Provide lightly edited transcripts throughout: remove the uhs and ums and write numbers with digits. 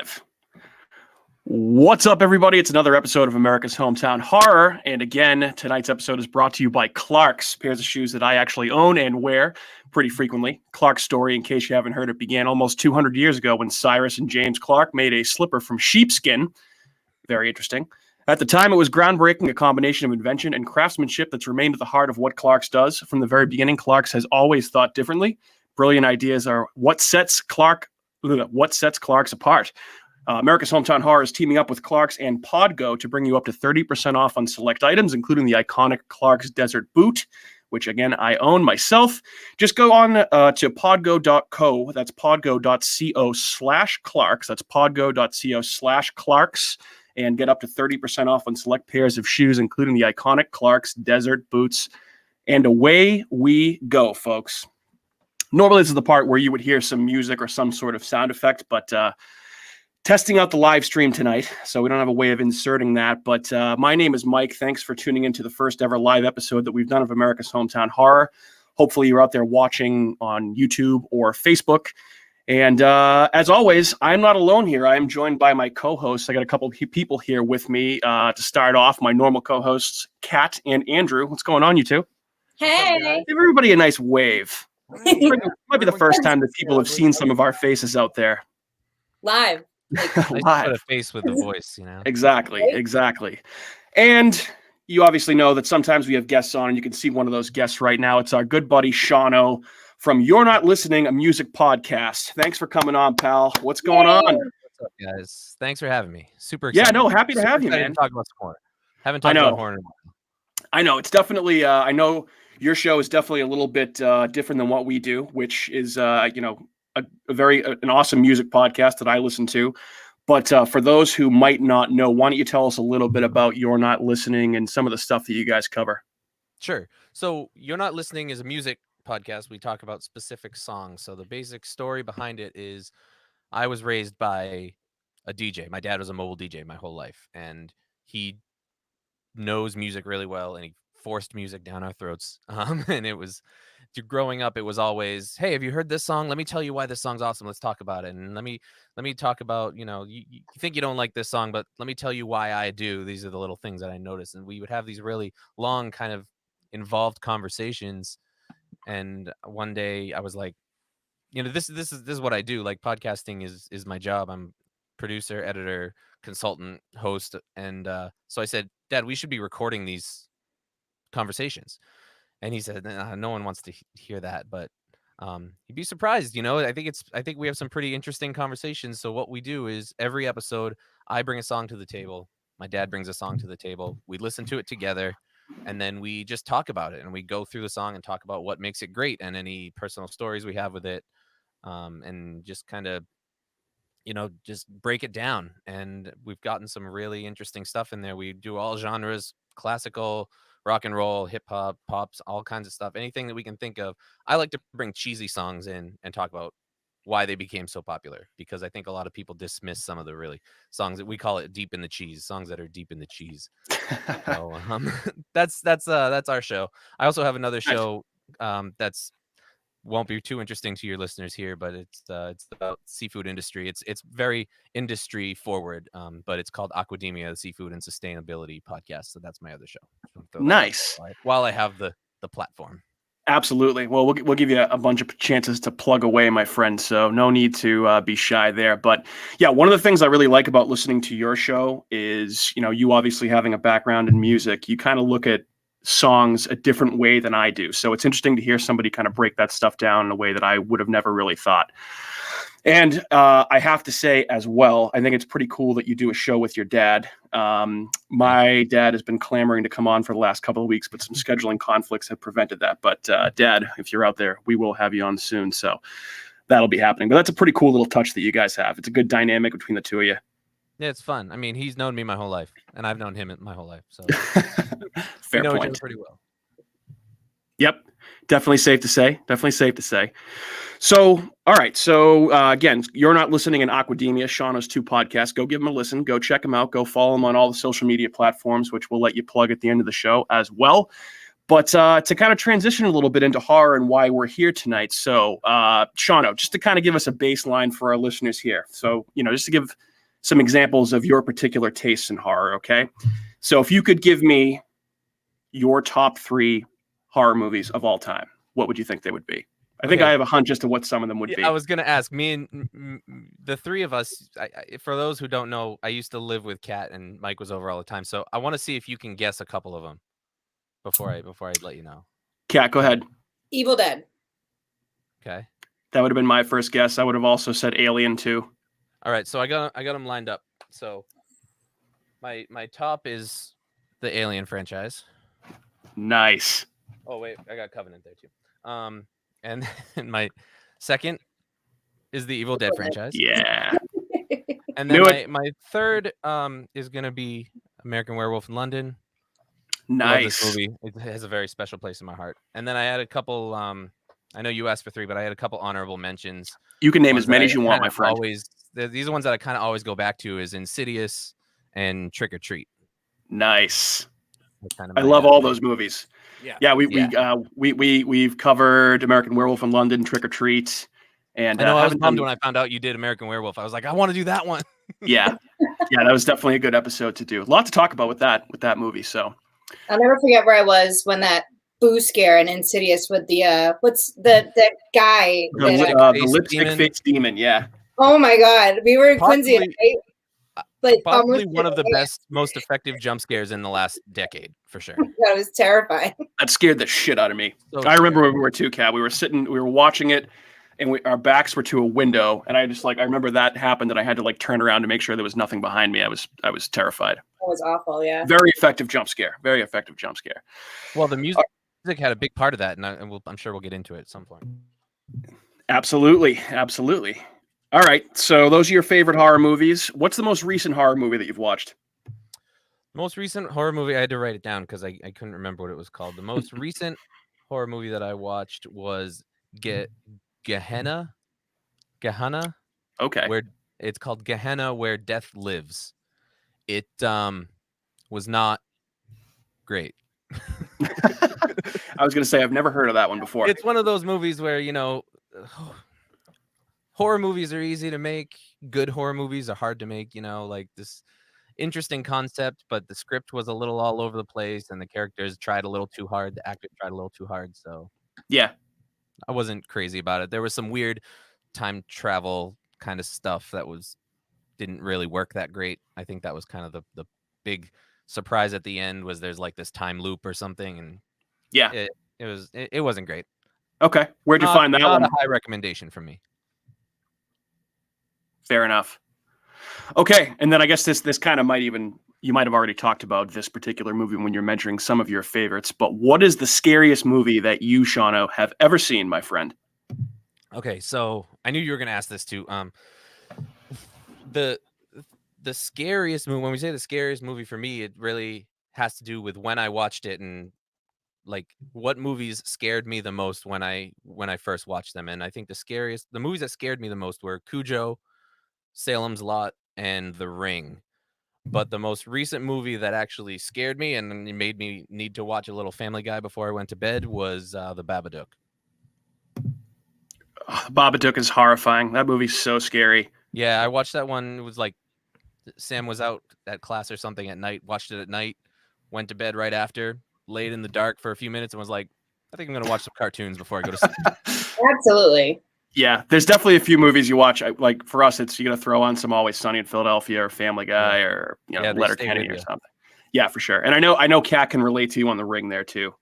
live. What's up, everybody? It's another episode of America's Hometown Horror. And again, tonight's episode is brought to you by Clark's, pairs of shoes that I actually own and wear pretty frequently. Clark's story, in case you haven't heard it, began almost 200 years ago when Cyrus and James Clark made a slipper from sheepskin. Very interesting. At the time, it was groundbreaking, a combination of invention and craftsmanship that's remained at the heart of what Clark's does. From the very beginning, Clark's has always thought differently. Brilliant ideas are what sets Clark's apart. America's Hometown Horror is teaming up with Clark's and Podgo to bring you up to 30% off on select items, including the iconic Clark's Desert Boot, which, again, I own myself. Just go on to podgo.co. That's podgo.co/Clark's. That's podgo.co/Clark's. And get up to 30% off on select pairs of shoes, including the iconic Clark's Desert Boots. And away we go, folks. Normally, this is the part where you would hear some music or some sort of sound effect, but testing out the live stream tonight, so we don't have a way of inserting that. But my name is Mike. Thanks for tuning into the first ever live episode that we've done of America's Hometown Horror. Hopefully, you're out there watching on YouTube or Facebook. And as always, I'm not alone here. I am joined by my co-hosts. I got a couple of people here with me to start off. My normal co-hosts, Kat and Andrew. What's going on, you two? Hey. Give everybody a nice wave. It might be the first time that people have seen some of our faces out there. Live. Live. Put a face with a voice, you know? Exactly. And you obviously know that sometimes we have guests on, and you can see one of those guests right now. It's our good buddy, Shauno, from You're Not Listening, a music podcast. Thanks for coming on, pal. What's going on? What's up, guys? Thanks for having me. Super excited. Yeah, no, happy to have you, man. Talk about horror. Haven't talked about horror in a while. I know. It's definitely, I know your show is definitely a little bit different than what we do, which is, an awesome music podcast that I listen to. But for those who might not know, why don't you tell us a little bit about You're Not Listening and some of the stuff that you guys cover? Sure. So You're Not Listening is a music podcast. We talk about specific songs. So the basic story behind it is I was raised by a DJ. My dad was a mobile DJ my whole life, and he knows music really well, and he forced music down our throats. And it was, growing up, it was always, hey, have you heard this song? Let me tell you why this song's awesome. Let's talk about it. And let me talk about, you think you don't like this song, but let me tell you why I do. These are the little things that I noticed. And we would have these really long kind of involved conversations. And one day I was like, this is what I do. Like, podcasting is my job. I'm producer, editor, consultant, host. And so I said, Dad, we should be recording these conversations. And he said, no one wants to hear that, but you'd be surprised. I think we have some pretty interesting conversations. So what we do is every episode, I bring a song to the table. My dad brings a song to the table. We listen to it together, and then we just talk about it. And we go through the song and talk about what makes it great and any personal stories we have with it. And just kind of, just break it down. And we've gotten some really interesting stuff in there. We do all genres, classical, rock and roll, hip hop, pops, all kinds of stuff. Anything that we can think of. I like to bring cheesy songs in and talk about why they became so popular, because I think a lot of people dismiss some of the really songs that we call it deep in the cheese, songs that are deep in the cheese. So that's our show. I also have another show that's won't be too interesting to your listeners here, but it's about seafood industry. It's very industry forward, but it's called Aquademia, the Seafood and Sustainability Podcast. So that's my other show. Nice. While I have the platform. Absolutely. Well, we'll give you a bunch of chances to plug away, my friend. So no need to be shy there. But yeah, one of the things I really like about listening to your show is, you obviously having a background in music, you kind of look at songs a different way than I do. So it's interesting to hear somebody kind of break that stuff down in a way that I would have never really thought. And I have to say as well, I think it's pretty cool that you do a show with your dad. My dad has been clamoring to come on for the last couple of weeks, but some scheduling conflicts have prevented that. But Dad, if you're out there, we will have you on soon. So that'll be happening. But that's a pretty cool little touch that you guys have. It's a good dynamic between the two of you. Yeah, it's fun. I mean, he's known me my whole life, and I've known him my whole life. So fair point. Each other pretty well. Yep. Definitely safe to say. So, all right. So, again, You're Not Listening in Aquademia, Shauno's 2 podcasts. Go give them a listen. Go check them out. Go follow them on all the social media platforms, which we'll let you plug at the end of the show as well. But to kind of transition a little bit into horror and why we're here tonight. So, Shauno, just to kind of give us a baseline for our listeners here. So, just to give some examples of your particular tastes in horror. Okay, so if you could give me your top 3 horror movies of all time, what would you think they would be? I think I have a hunch as to what some of them would be. I was gonna ask. Me and the 3 of us. For those who don't know, I used to live with Kat, and Mike was over all the time. So I want to see if you can guess a couple of them before I let you know. Kat, go ahead. Evil Dead. Okay. That would have been my first guess. I would have also said Alien too. All right, so I got them lined up. So my top is the Alien franchise. Nice. Oh wait, I got Covenant there too. And then my second is the Evil Dead franchise. Yeah. And then my third is gonna be American Werewolf in London. Nice. I love this movie. It has a very special place in my heart. And then I had a couple. I know you asked for 3, but I had a couple honorable mentions. You can name as many as you want, my friend. These are ones that I kind of always go back to is Insidious and Trick or Treat. Nice. I love all those movies. Yeah. We've covered American Werewolf in London, Trick or Treat, and I was bummed when I found out you did American Werewolf. I was like, I want to do that one. yeah, that was definitely a good episode to do. A lot to talk about with that movie. So I'll never forget where I was when that boo scare in Insidious with the what's the guy, the lipstick face demon. Yeah. Oh my God, we were in Quincy. Like probably one of the best, most effective jump scares in the last decade, for sure. That was terrifying. That scared the shit out of me. I remember when we were too, Kat. We were watching it, and our backs were to a window, and I remember that happened, and I had to turn around to make sure there was nothing behind me. I was terrified. That was awful. Yeah. Very effective jump scare. Very effective jump scare. Well, the music had a big part of that, and I'm sure we'll get into it at some point. Absolutely. All right, so those are your favorite horror movies. What's the most recent horror movie that you've watched? Most recent horror movie, I had to write it down because I couldn't remember what it was called. The most recent horror movie that I watched was Gehenna. Okay. Where it's called Gehenna, Where Death Lives. It was not great. I was going to say I've never heard of that one before. It's one of those movies where horror movies are easy to make. Good horror movies are hard to make. This interesting concept, but the script was a little all over the place, and the characters tried a little too hard. The actors tried a little too hard. So yeah, I wasn't crazy about it. There was some weird time travel kind of stuff that didn't really work that great. I think that was kind of the big surprise at the end was there's this time loop or something, and yeah, it wasn't great. Okay, where'd you find that one? Not a high recommendation from me. Fair enough. Okay, and then I guess this kind of you might have already talked about this particular movie when you're mentioning some of your favorites, but what is the scariest movie that you, Shauno, have ever seen, my friend? Okay, so I knew you were going to ask this too. The scariest movie, when we say the scariest movie for me, it really has to do with when I watched it and what movies scared me the most when I first watched them. And I think the movies that scared me the most were Cujo, Salem's Lot, and The Ring. But the most recent movie that actually scared me and it made me need to watch a little Family Guy before I went to bed was the Babadook. Babadook is horrifying. That movie's so scary. Yeah, I watched that one. It was Sam was out at class or something at night, watched it at night, went to bed right after, laid in the dark for a few minutes and was like, I think I'm going to watch some cartoons before I go to sleep. Absolutely. Yeah, there's definitely a few movies you watch. For us, it's you got to throw on some Always Sunny in Philadelphia or Family Guy or Letterkenny or something. Yeah, for sure. And I know Kat can relate to you on The Ring there too.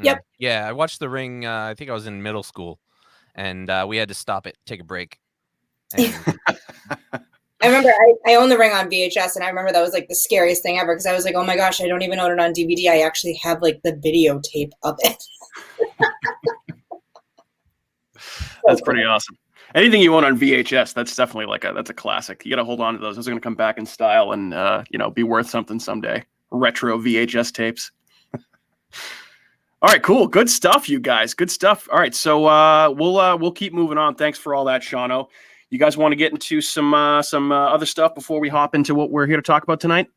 Yep. Yeah, I watched The Ring. I think I was in middle school, and we had to stop it, take a break. And I remember I owned The Ring on VHS, and I remember that was the scariest thing ever because I was like, oh my gosh, I don't even own it on DVD. I actually have the videotape of it. That's pretty awesome. Anything you own on VHS, that's definitely that's a classic. You got to hold on to those. Those are going to come back in style and be worth something someday. Retro VHS tapes. All right, cool. Good stuff, you guys. Good stuff. All right, so we'll keep moving on. Thanks for all that, Shauno. You guys want to get into some other stuff before we hop into what we're here to talk about tonight?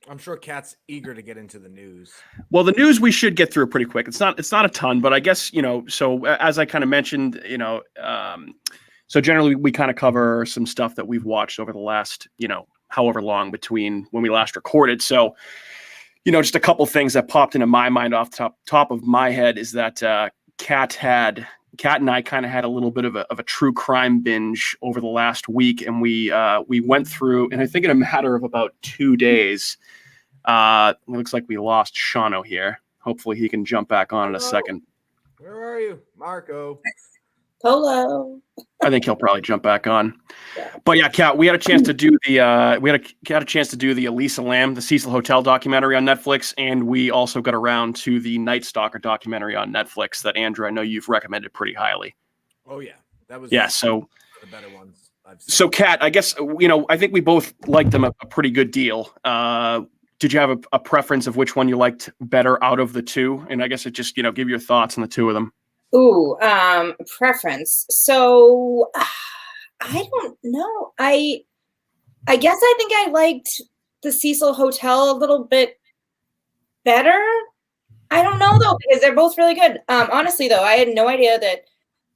I'm sure Kat's eager to get into the news. Well, the news we should get through pretty quick. It's not a ton, but I guess, so as I kind of mentioned, so generally we kind of cover some stuff that we've watched over the last, however long between when we last recorded. So, just a couple things that popped into my mind off the top of my head is that Kat and I kind of had a little bit of a true crime binge over the last week, and we went through, and I think in a matter of about 2 days, it looks like we lost Shauno here. Hopefully he can jump back on in a second. Where are you, Marco? Hello. I think he'll probably jump back on. Yeah. But yeah, Kat, we had a chance to do the Elisa Lamb, the Cecil Hotel documentary on Netflix, and we also got around to the Night Stalker documentary on Netflix that Andrew, I know you've recommended pretty highly. Oh yeah, that was so the better ones I've seen. So Kat, I guess I think we both liked them a pretty good deal. Did you have a preference of which one you liked better out of the two? And I guess it just give your thoughts on the two of them. Ooh, preference. So I don't know. I guess I think I liked the Cecil Hotel a little bit better. I don't know though, because they're both really good. Honestly though, I had no idea that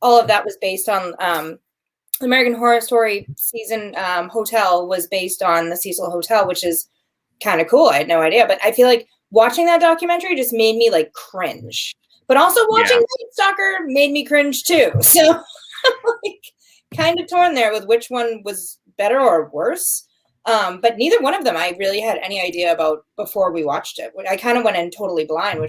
all of that was based on American Horror Story season hotel was based on the Cecil Hotel, which is kind of cool. I had no idea, but I feel like watching that documentary just made me like cringe. But also watching Night Stalker made me cringe too. So I'm like kind of torn there with which one was better or worse. But neither one of them I really had any idea about before we watched it. I kind of went in totally blind,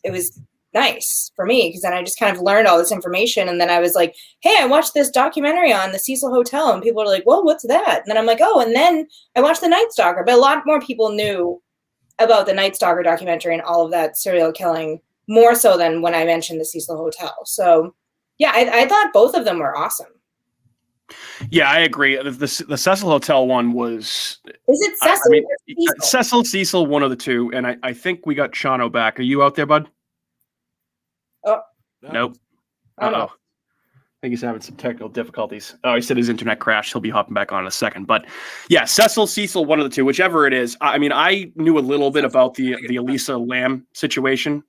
it was nice for me because then I just kind of learned all this information. And then I was like, hey, I watched this documentary on the Cecil Hotel. And people were like, well, what's that? And then I'm like, oh, and then I watched the Night Stalker. But a lot more people knew about the Night Stalker documentary and all of that serial killing more so than when I mentioned the Cecil Hotel. So, yeah, I thought both of them were awesome. Yeah, I agree. The Cecil Hotel one was... Is it Cecil or Cecil, one of the two. And I think we got Shauno back. Are you out there, bud? Oh. Nope. Oh, no. I think he's having some technical difficulties. Oh, he said his internet crashed. He'll be hopping back on in a second. But yeah, Cecil, one of the two, whichever it is. I mean, I knew a little bit about the Elisa Lamb situation,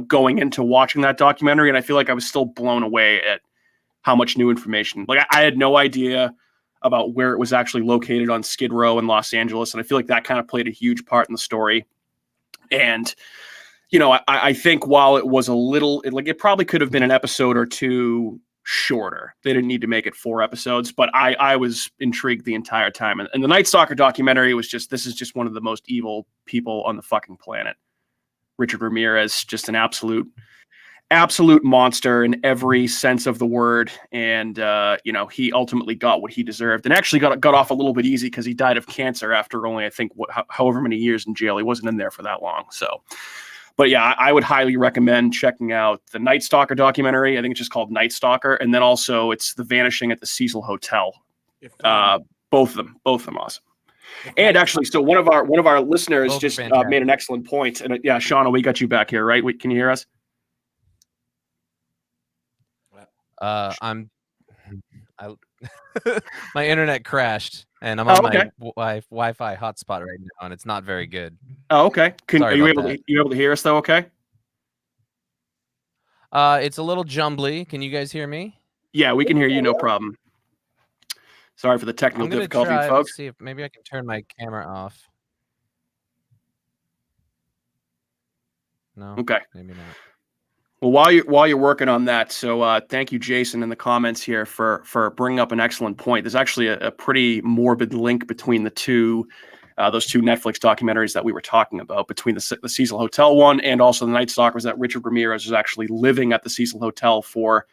going into watching that documentary, and I feel like I was still blown away at how much new information. Like I had no idea about where it was actually located on Skid Row in Los Angeles, and I feel like that kind of played a huge part in the story. And I think while it was it probably could have been an episode or two shorter. They didn't need to make it 4 episodes, but I was intrigued the entire time. And the Night Stalker documentary was this is just one of the most evil people on the fucking planet. Richard Ramirez, just an absolute monster in every sense of the word. And, he ultimately got what he deserved and actually got off a little bit easy because he died of cancer after only, I think, however many years in jail. He wasn't in there for that long. So, but yeah, I would highly recommend checking out the Night Stalker documentary. I think it's just called Night Stalker. And then also it's The Vanishing at the Cecil Hotel. Both of them awesome. And actually, so one of our listeners Both just made an excellent point. And Shauno, we got you back here, right? Can you hear us? My internet crashed, and I'm on my Wi-Fi hotspot right now, and it's not very good. Oh, okay. Are you able to hear us though? Okay. It's a little jumbly. Can you guys hear me? Yeah, we can hear you. No problem. Sorry for the technical difficulty, folks. Let's see if maybe I can turn my camera off. No. Okay. Maybe not. Well, while you're working on that, so thank you, Jason, in the comments here for bringing up an excellent point. There's actually a pretty morbid link between those two Netflix documentaries that we were talking about, between the Cecil Hotel one and also the Night Stalker, was that Richard Ramirez was actually living at the Cecil Hotel for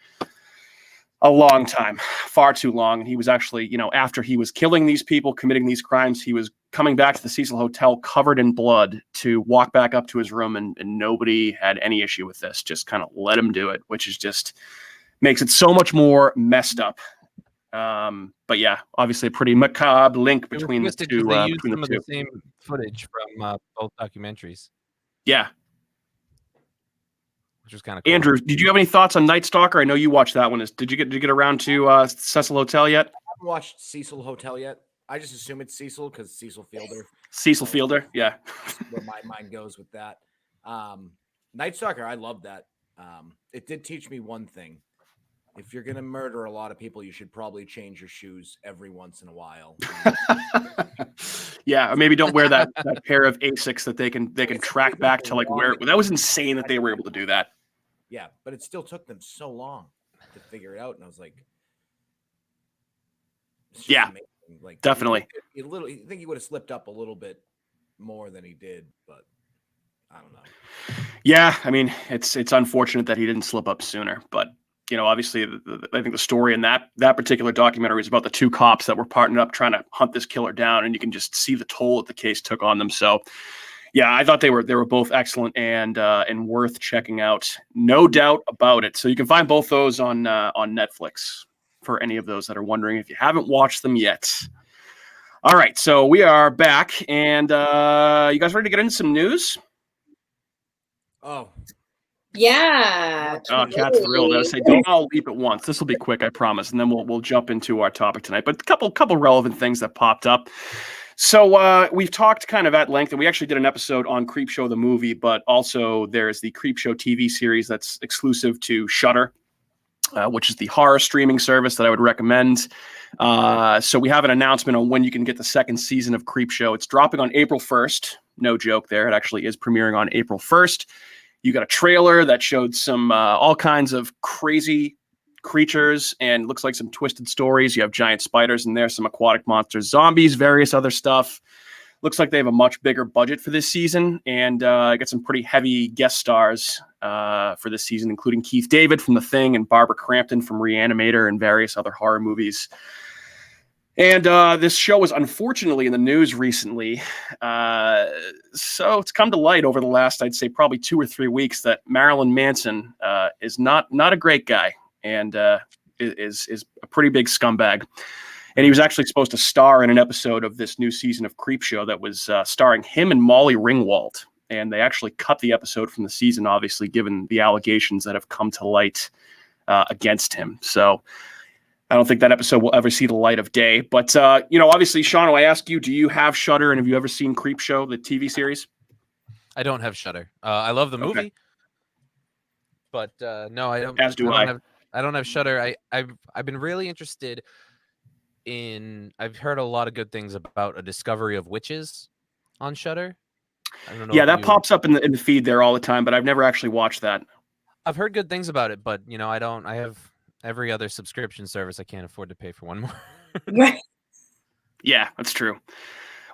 a long time, far too long. And he was actually, after he was killing these people, committing these crimes, he was coming back to the Cecil Hotel covered in blood to walk back up to his room, and nobody had any issue with this. Just kind of let him do it, which is just makes it so much more messed up. But yeah, obviously a pretty macabre link between the two. They used some of the same footage from both documentaries. Yeah. Which was kind of cool. Andrew, did you have any thoughts on Night Stalker? I know you watched that one. Did you get around to Cecil Hotel yet? I haven't watched Cecil Hotel yet. I just assume it's Cecil because Cecil Fielder. Cecil Fielder, yeah. Where my mind goes with that. Night Stalker, I love that. It did teach me one thing. If you're going to murder a lot of people, you should probably change your shoes every once in a while. Yeah, or maybe don't wear that pair of Asics that they can track back to like where that was insane that they were able to do that. Yeah, but it still took them so long to figure it out, and I was like, it's just Yeah, amazing. Like definitely. You think he would have slipped up a little bit more than he did, but I don't know. Yeah, I mean, it's unfortunate that he didn't slip up sooner, but obviously, I think the story in that particular documentary is about the two cops that were partnered up trying to hunt this killer down, and you can just see the toll that the case took on them. So, yeah, I thought they were both excellent and worth checking out, no doubt about it. So you can find both those on Netflix for any of those that are wondering if you haven't watched them yet. All right, so we are back, and you guys ready to get into some news? Oh. Yeah. Cat's thrilled. I would say don't all leap at once. This will be quick, I promise, and then we'll jump into our topic tonight. But a couple relevant things that popped up. So we've talked kind of at length, and we actually did an episode on Creepshow the movie, but also there's the Creepshow TV series that's exclusive to Shudder, which is the horror streaming service that I would recommend. So we have an announcement on when you can get the second season of Creepshow. It's dropping on April 1st. No joke there. It actually is premiering on April 1st. You got a trailer that showed some all kinds of crazy creatures and looks like some twisted stories. You have giant spiders in there, some aquatic monsters, zombies, various other stuff. Looks like they have a much bigger budget for this season, and got some pretty heavy guest stars for this season, including Keith David from The Thing and Barbara Crampton from Reanimator and various other horror movies. And this show was unfortunately in the news recently. So it's come to light over the last, I'd say, probably 2 or 3 weeks that Marilyn Manson is not a great guy and is a pretty big scumbag. And he was actually supposed to star in an episode of this new season of Creepshow that was starring him and Molly Ringwald. And they actually cut the episode from the season, obviously, given the allegations that have come to light against him. So I don't think that episode will ever see the light of day. But, obviously, Shauno, I ask you, do you have Shudder, and have you ever seen Creepshow, the TV series? I don't have Shudder. I love the movie, but no, I don't. As do I. I don't have Shudder. I've been really interested in. I've heard a lot of good things about A Discovery of Witches on Shudder. I don't know. Yeah, that pops up in the feed there all the time, but I've never actually watched that. I've heard good things about it, but I don't. I have every other subscription service. I can't afford to pay for one more. Right. Yeah, that's true.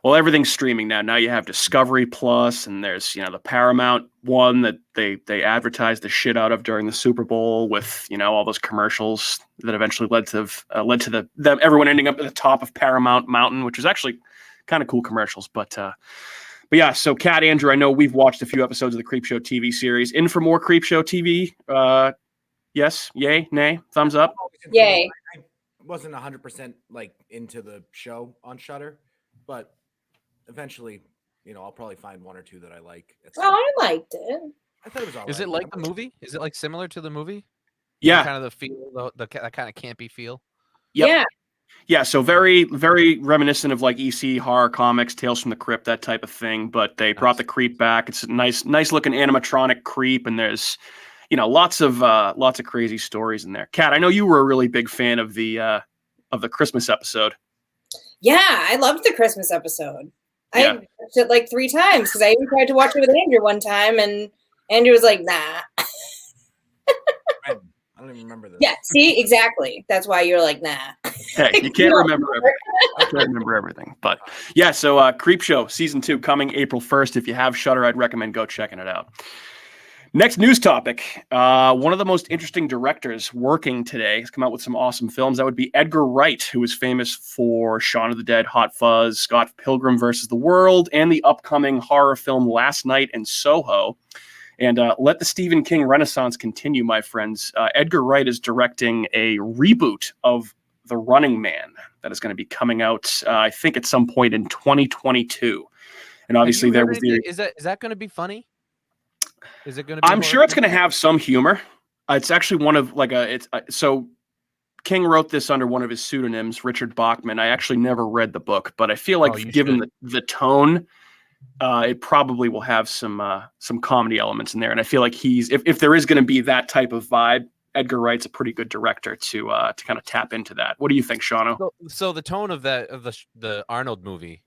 Well, everything's streaming now. Now you have Discovery Plus, and there's the Paramount one that they advertised the shit out of during the Super Bowl with all those commercials that eventually led to them everyone ending up at the top of Paramount Mountain, which was actually kind of cool commercials. But yeah, so Kat, Andrew, I know we've watched a few episodes of the Creepshow TV series. In for more Creepshow TV? Yes, yay, nay, thumbs up. Yay. I wasn't 100% like into the show on Shudder, but eventually, I'll probably find one or two that I like. I liked it. I thought it was all Is right. it like the movie? Is it like similar to the movie? Yeah, kind of the feel, that kind of campy feel. Yep. Yeah. Yeah, so very, very reminiscent of like EC horror comics, Tales from the Crypt, that type of thing. But they brought the creep back. It's a nice looking animatronic creep, and there's lots of crazy stories in there. Kat, I know you were a really big fan of the Christmas episode. Yeah, I loved the Christmas episode. Yeah. I watched it like 3 times because I even tried to watch it with Andrew one time, and Andrew was like, "Nah." I don't even remember this. Yeah, see, exactly. That's why you're like, "Nah." Hey, you can't remember everything. I can't remember everything. But yeah, so Creepshow Season 2 coming April 1st. If you have Shudder, I'd recommend go checking it out. Next news topic. One of the most interesting directors working today has come out with some awesome films. That would be Edgar Wright, who is famous for Shaun of the Dead, Hot Fuzz, Scott Pilgrim vs. the World, and the upcoming horror film Last Night in Soho. And let the Stephen King renaissance continue, my friends. Edgar Wright is directing a reboot of The Running Man that is going to be coming out, I think, at some point in 2022. And obviously, there was the. Is that going to be funny? Is it going to be? I'm sure it's going to have some humor. It's actually one of so King wrote this under one of his pseudonyms, Richard Bachman. I actually never read the book, but I feel like given the tone, it probably will have some comedy elements in there. And I feel like if there is going to be that type of vibe, Edgar Wright's a pretty good director to kind of tap into that. What do you think, Shauno? So the tone of the Arnold movie,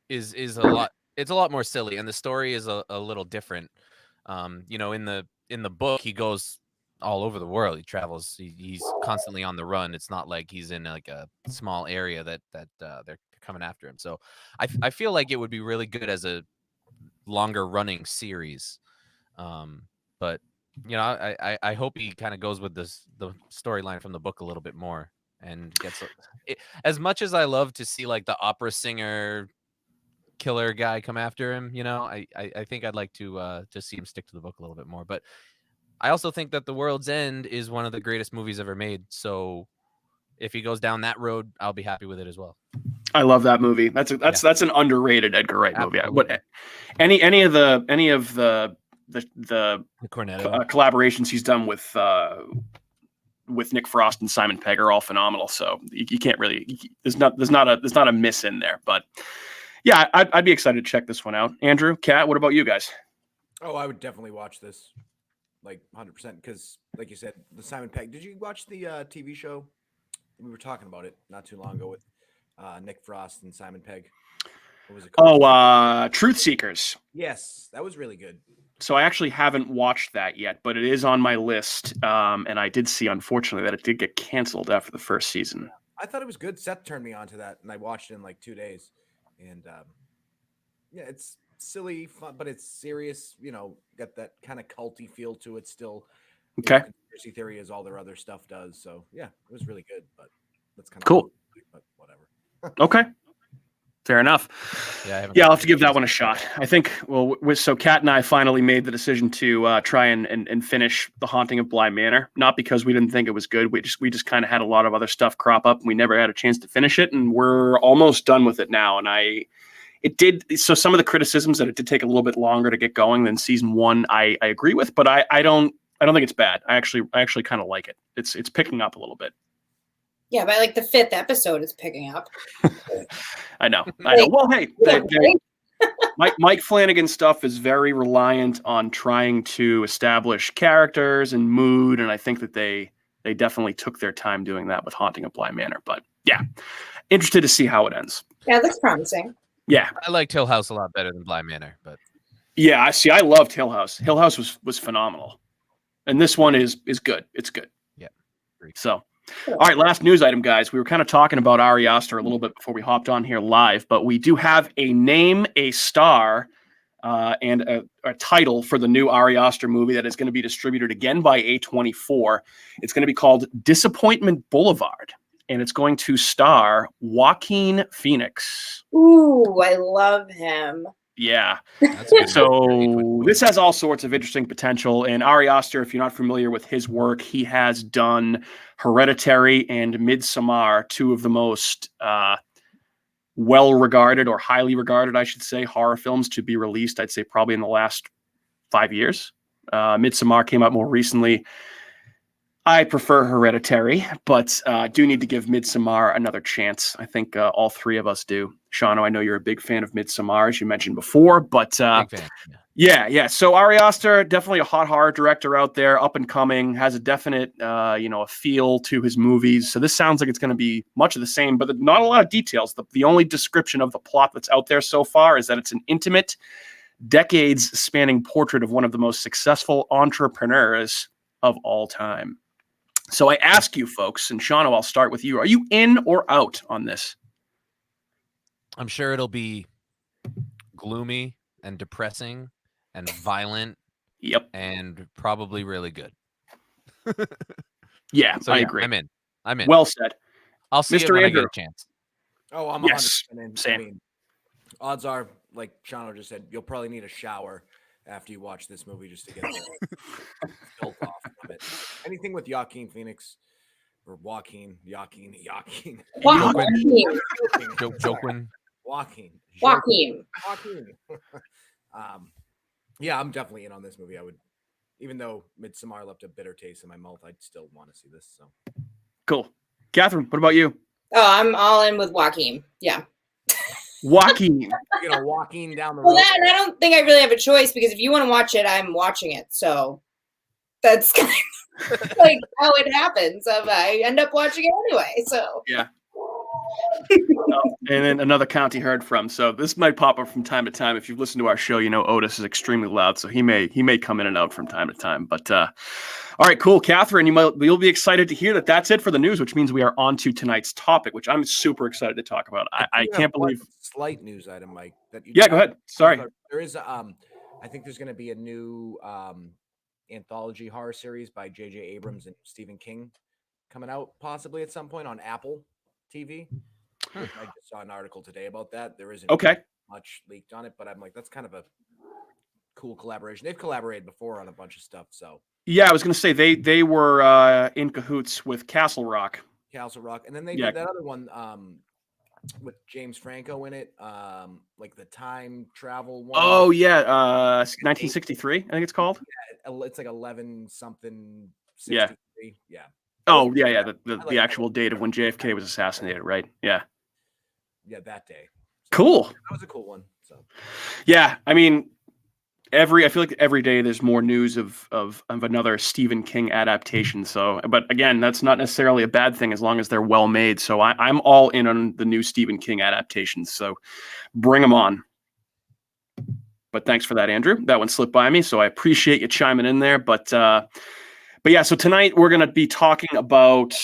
is a lot. It's a lot more silly, and the story is a little different. You know, in the book, he goes all over the world. He travels. He's constantly on the run. It's not like he's in like a small area that they're coming after him. So I feel like it would be really good as a longer running series. But you know, I hope he kind of goes with the storyline from the book a little bit more and gets as much as I love to see like the opera singer killer guy come after him. You know, I think I'd like to see him stick to the book a little bit more. But I also think that The World's End is one of the greatest movies ever made. So if he goes down that road, I'll be happy with it as well. I love that movie. That's an underrated Edgar Wright movie. What any of the Cornetto collaborations he's done with Nick Frost and Simon Pegg are all phenomenal. So you can't really there's not a miss in there. But yeah, I'd be excited to check this one out. Andrew, Kat, what about you guys? Oh, I would definitely watch this, like 100%. Because, like you said, the Simon Pegg. Did you watch the TV show? We were talking about it not too long ago with Nick Frost and Simon Pegg. What was it called? Truth Seekers. Yes, that was really good. So I actually haven't watched that yet, but it is on my list. And I did see, unfortunately, that it did get canceled after the first season. I thought it was good. Seth turned me on to that, and I watched it in like 2 days. And yeah, it's silly, fun, but it's serious. You know, got that kind of culty feel to it still. Okay. Conspiracy theory as all their other stuff does. So yeah, it was really good. But that's kind of cool. But whatever. Okay. Fair enough. Yeah, I'll have to give that one a shot. I think, so Kat and I finally made the decision to try and finish The Haunting of Bly Manor. Not because we didn't think it was good. We just kind of had a lot of other stuff crop up, and we never had a chance to finish it. And we're almost done with it now. And so some of the criticisms that it did take a little bit longer to get going than season one, I agree with, but I don't think it's bad. I actually kind of like it. It's picking up a little bit. Yeah, by like the 5th episode, it's picking up. I know. Well, hey, Mike Flanagan's stuff is very reliant on trying to establish characters and mood, and I think that they definitely took their time doing that with Haunting of Bly Manor. But yeah, interested to see how it ends. Yeah, it looks promising. Yeah, I liked Hill House a lot better than Bly Manor, but yeah, I loved Hill House. Hill House was phenomenal, and this one is good. It's good. Yeah. So. All right, last news item, guys. We were kind of talking about Ari Aster a little bit before we hopped on here live, but we do have a name, a star, and a title for the new Ari Aster movie that is going to be distributed again by A24. It's going to be called Disappointment Boulevard, and it's going to star Joaquin Phoenix. Ooh, I love him. Yeah. So this has all sorts of interesting potential. And Ari Aster, if you're not familiar with his work, he has done Hereditary and Midsommar, two of the most well-regarded or highly regarded, I should say, horror films to be released, I'd say probably in the last 5 years. Midsommar came out more recently. I prefer Hereditary, but do need to give Midsommar another chance. I think all three of us do. Shauno, I know you're a big fan of Midsommar, as you mentioned before, but yeah. So Ari Aster, definitely a hot horror director out there, up and coming, has a definite, a feel to his movies. So this sounds like it's going to be much of the same, but not a lot of details. The only description of the plot that's out there so far is that it's an intimate, decades-spanning portrait of one of the most successful entrepreneurs of all time. So I ask you folks, and Shauno, I'll start with you. Are you in or out on this? I'm sure it'll be gloomy and depressing and violent. Yep. And probably really good. Yeah, so I agree. I'm in. Well said. I'll see Mr. it when Andrew. I get a chance. Oh, I'm 100% in. Same. I mean, odds are, like Shauno just said, you'll probably need a shower after you watch this movie just to get the filth off of it. Anything with Joaquin Phoenix or Joaquin. Yeah, I'm definitely in on this movie. I would, even though Midsommar left a bitter taste in my mouth, I'd still want to see this. So cool. Catherine, what about you? Oh, I'm all in with Joaquin. Yeah. Joaquin. Walking down the road. Well, and I don't think I really have a choice, because if you want to watch it, I'm watching it. So that's kind of like how it happens. I end up watching it anyway. So yeah. And then another count he heard from. So this might pop up from time to time. If you've listened to our show, you know Otis is extremely loud, so he may come in and out from time to time. But all right, cool, Catherine. You'll be excited to hear that that's it for the news, which means we are on to tonight's topic, which I'm super excited to talk about. I can't believe. Slight news item, Mike. That you go ahead. Sorry. There is I think there's going to be a new anthology horror series by J.J. Abrams and Stephen King coming out possibly at some point on Apple TV. I just saw an article today about that. There isn't much leaked on it, but I'm like, that's kind of a cool collaboration. They've collaborated before on a bunch of stuff. So yeah, I was going to say they were in cahoots with Castle Rock. And then they did that other one with James Franco in it, like the time travel one. Oh yeah, 1963, I think it's called. Yeah, it's like 11 something. 63. Yeah. Oh yeah. The actual date of when JFK was assassinated, right? Yeah. Yeah, that day. So cool. That was a cool one. So yeah, I mean, I feel like every day there's more news of another Stephen King adaptation. So, but again, that's not necessarily a bad thing as long as they're well made. So I'm all in on the new Stephen King adaptations. So bring them on. But thanks for that, Andrew. That one slipped by me, so I appreciate you chiming in there. But yeah, so tonight we're going to be talking about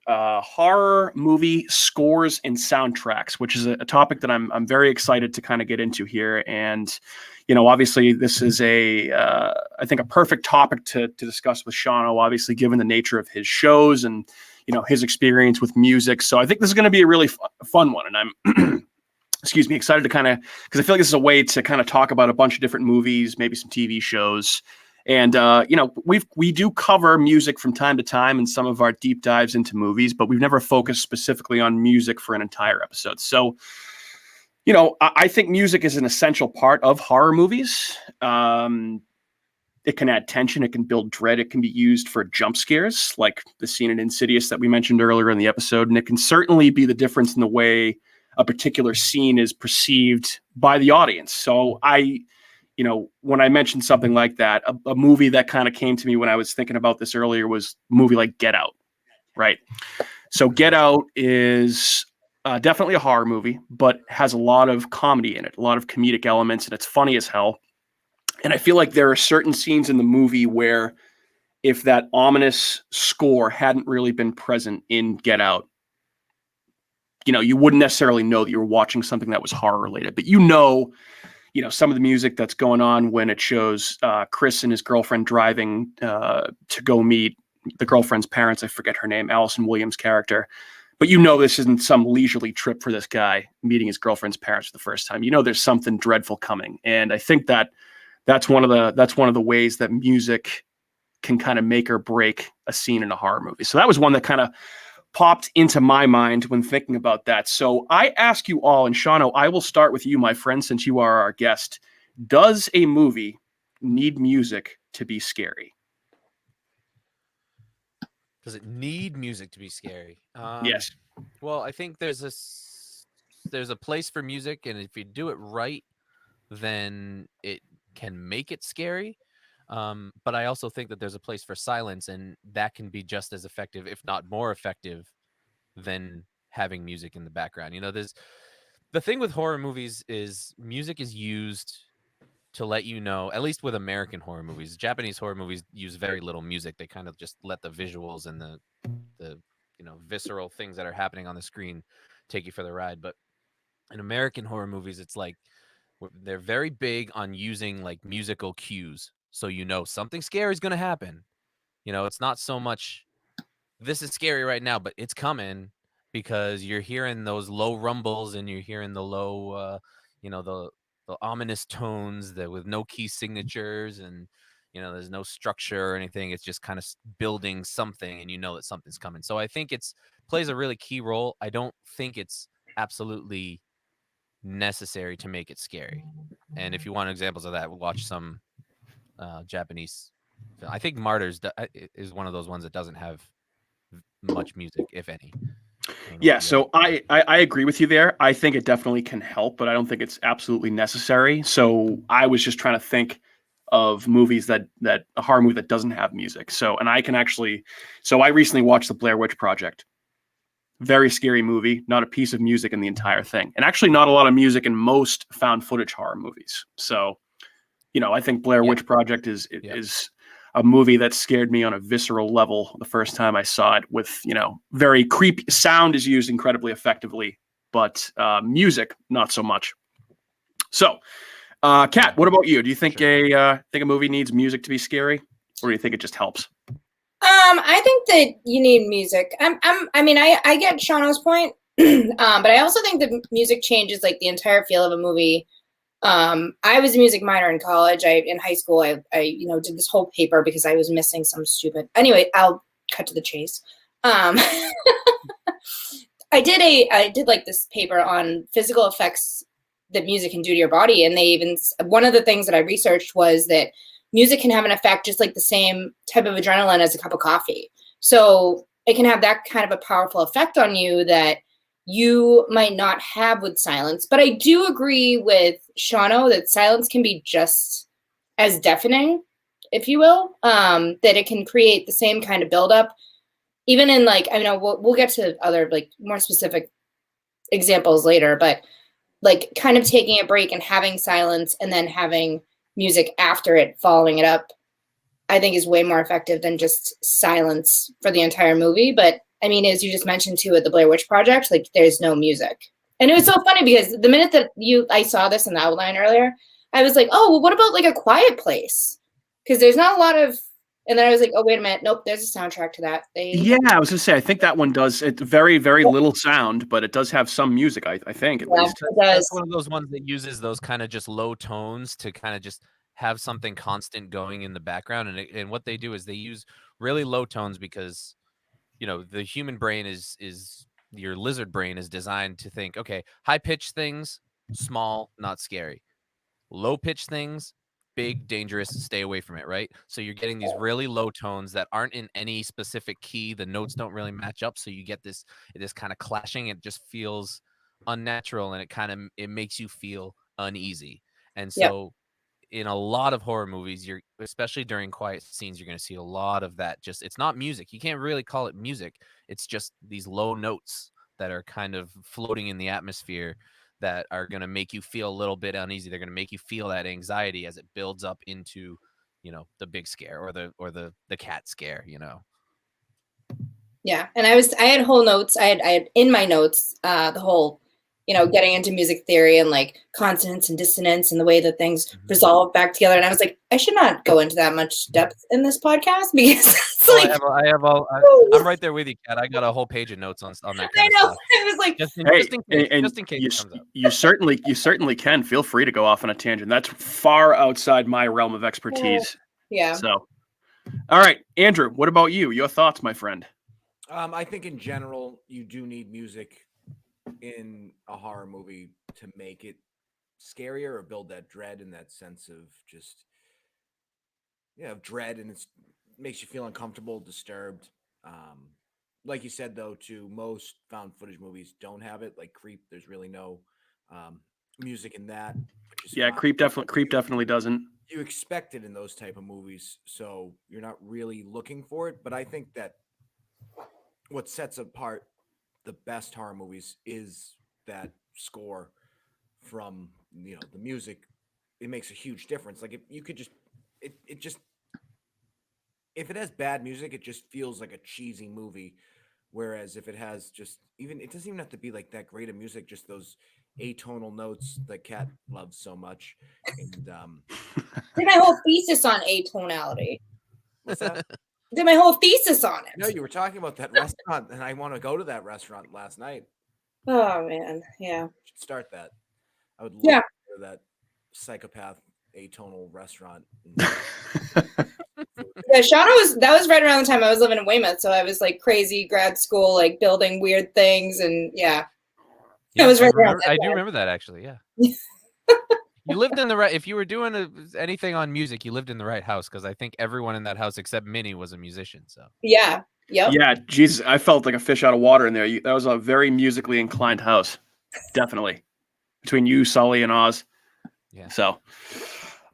horror movie scores and soundtracks, which is a topic that I'm very excited to kind of get into here. And you know, obviously, this is I think a perfect topic to discuss with Shauno, obviously, given the nature of his shows and you know his experience with music. So I think this is going to be a really fun one, and I'm excuse me, excited to kind of because I feel like this is a way to kind of talk about a bunch of different movies, maybe some TV shows. And, you know, we do cover music from time to time in some of our deep dives into movies, but we've never focused specifically on music for an entire episode. So, you know, I think music is an essential part of horror movies. It can add tension. It can build dread. It can be used for jump scares, like the scene in Insidious that we mentioned earlier in the episode. And it can certainly be the difference in the way a particular scene is perceived by the audience. So you know, when I mentioned something like that, a movie that kind of came to me when I was thinking about this earlier was a movie like Get Out, right? So Get Out is definitely a horror movie, but has a lot of comedy in it, a lot of comedic elements, and it's funny as hell. And I feel like there are certain scenes in the movie where if that ominous score hadn't really been present in Get Out, you know, you wouldn't necessarily know that you were watching something that was horror related, but you know, some of the music that's going on when it shows Chris and his girlfriend driving to go meet the girlfriend's parents. I forget her name, Allison Williams' character. But you know this isn't some leisurely trip for this guy meeting his girlfriend's parents for the first time. You know there's something dreadful coming. And I think that's one of the ways that music can kind of make or break a scene in a horror movie. So that was one that kind of popped into my mind when thinking about that. So I ask you all, and Shauno, I will start with you, my friend, since you are our guest. Does a movie need music to be scary? Does it need music to be scary? Yes. Well, I think there's a place for music, and if you do it right, then it can make it scary. But I also think that there's a place for silence, and that can be just as effective, if not more effective, than having music in the background. You know, the thing with horror movies is music is used to let you know, at least with American horror movies. Japanese horror movies use very little music. They kind of just let the visuals and the visceral things that are happening on the screen take you for the ride. But in American horror movies, it's like they're very big on using like musical cues. So you know something scary is going to happen. You know, it's not so much this is scary right now, but it's coming because you're hearing those low rumbles and you're hearing the low, the ominous tones that with no key signatures and, there's no structure or anything. It's just kind of building something and you know that something's coming. So I think plays a really key role. I don't think it's absolutely necessary to make it scary. And if you want examples of that, watch some Japanese. I think Martyrs is one of those ones that doesn't have much music, if any. Yeah, so I agree with you there. I think it definitely can help, but I don't think it's absolutely necessary. So I was just trying to think of movies that a horror movie that doesn't have music. So, and I can actually, I recently watched the Blair Witch Project. very scary movie, not a piece of music in the entire thing. And actually not a lot of music in most found footage horror movies. So, I think Blair Witch Project is a movie that scared me on a visceral level the first time I saw it with, very creepy sound is used incredibly effectively, but music, not so much. So, Kat, what about you? Do you think a movie needs music to be scary, or do you think it just helps? I think that you need music. I get Shauno's point, but I also think that music changes like the entire feel of a movie. I was a music minor in college. In high school, I did this whole paper because I was missing some stupid. Anyway, I'll cut to the chase. I did like this paper on physical effects that music can do to your body, and one of the things that I researched was that music can have an effect just like the same type of adrenaline as a cup of coffee. So it can have that kind of a powerful effect on you that you might not have with silence. But I do agree with Shauno that silence can be just as deafening, if you will, that it can create the same kind of buildup. Even in we'll get to other like more specific examples later, but like kind of taking a break and having silence and then having music after it, following it up, I think is way more effective than just silence for the entire movie. But I mean, as you just mentioned too, at the Blair Witch Project, like there's no music. And it was so funny because the minute that I saw this in the outline earlier, I was like, oh, well, what about like A Quiet Place? Because there's not a lot of, and then I was like, oh, wait a minute. Nope, there's a soundtrack to that. Yeah, I was going to say, I think that one does. It's very, very little sound, but it does have some music, I think, at least. It does. That's one of those ones that uses those kind of just low tones to kind of just have something constant going in the background. And what they do is they use really low tones because, the human brain is your lizard brain is designed to think, okay, high-pitched things, small, not scary. Low-pitched things, big, dangerous, stay away from it, right? So you're getting these really low tones that aren't in any specific key. The notes don't really match up, so you get this kind of clashing. It just feels unnatural, and it makes you feel uneasy. And so in a lot of horror movies, especially during quiet scenes, you're going to see a lot of that. It's not music. You can't really call it music. It's just these low notes that are kind of floating in the atmosphere that are going to make you feel a little bit uneasy. They're going to make you feel that anxiety as it builds up into, the big scare or the cat scare, Yeah. And I had whole notes. I had in my notes, the whole, getting into music theory and like consonance and dissonance and the way that things resolve back together. And I was like, I should not go into that much depth in this podcast because it's like, I'm right there with you, Kat. I got a whole page of notes on that. I know. Stuff. I was like, just in case it comes up. You certainly can. Feel free to go off on a tangent. That's far outside my realm of expertise. Yeah. So, all right, Andrew, what about you? Your thoughts, my friend? I think in general, you do need music in a horror movie to make it scarier or build that dread and that sense of just, dread, and it makes you feel uncomfortable, disturbed. Like you said, though, too, most found footage movies don't have it. Like Creep, there's really no music in that. Yeah, Creep definitely doesn't. You expect it in those type of movies, so you're not really looking for it. But I think that what sets apart the best horror movies is that score from the music. It makes a huge difference. Like if you could just if it has bad music, it just feels like a cheesy movie. Whereas if it has it doesn't even have to be like that great of music, just those atonal notes that Kat loves so much. And did my whole thesis on atonality. What's that? Did my whole thesis on it. No, you were talking about that restaurant, and I want to go to that restaurant last night. Oh man, yeah. Should start that. I would love to go to that psychopath atonal restaurant. Yeah, Shauno that was right around the time I was living in Weymouth, so I was like crazy grad school, like building weird things, and it was right around. I do remember that actually. Yeah. You lived in the right. If you were doing anything on music, you lived in the right house because I think everyone in that house except Minnie was a musician. So yeah, yep. Yeah, Jesus, I felt like a fish out of water in there. That was a very musically inclined house, definitely. Between you, Sully, and Oz. Yeah. So,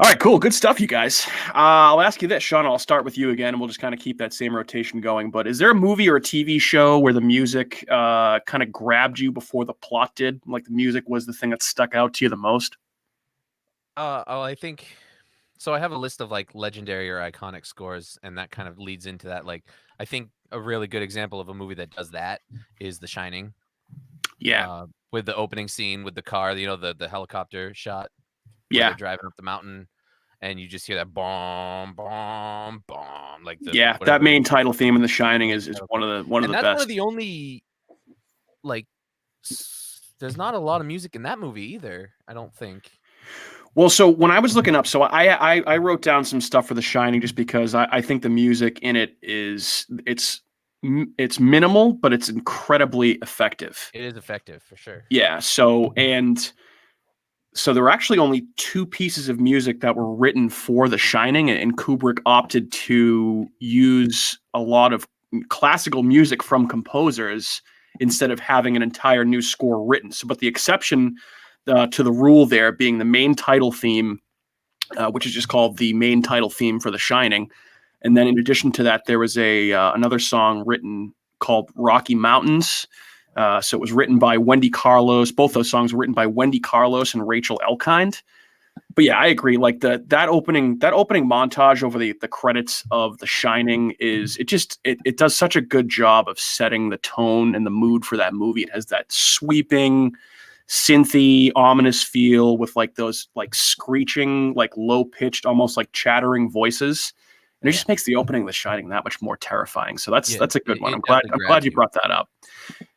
All right, cool. Good stuff, you guys. I'll ask you this, Sean. I'll start with you again, and we'll just kind of keep that same rotation going. But is there a movie or a TV show where the music kind of grabbed you before the plot did? Like the music was the thing that stuck out to you the most? I think so. I have a list of like legendary or iconic scores, and that kind of leads into that. Like, I think a really good example of a movie that does that is The Shining. Yeah. With the opening scene with the car, the helicopter shot where Yeah. they're driving up the mountain, and you just hear that bomb, bomb, bomb, like Yeah. That whatever. main title theme in The Shining is one of the And that's best. one of the only, like, there's not a lot of music in that movie either, I don't think. Well, so when I was looking up, so I wrote down some stuff for The Shining just because I think the music in it it's minimal, but it's incredibly effective. It is effective for sure. Yeah. So there were actually only 2 pieces of music that were written for The Shining, and Kubrick opted to use a lot of classical music from composers instead of having an entire new score written. So, but the exception to the rule there being the main title theme, which is just called the main title theme for The Shining. And then in addition to that, there was another song written called Rocky Mountains. So it was written by Wendy Carlos. Both those songs were written by Wendy Carlos and Rachel Elkind. But yeah, I agree. Like that opening montage over the credits of The Shining it does such a good job of setting the tone and the mood for that movie. It has that sweeping, synthy, ominous feel with like those like screeching, like low pitched, almost like chattering voices. And it just makes the opening of The Shining that much more terrifying. So that's a good one. I'm glad you brought that up.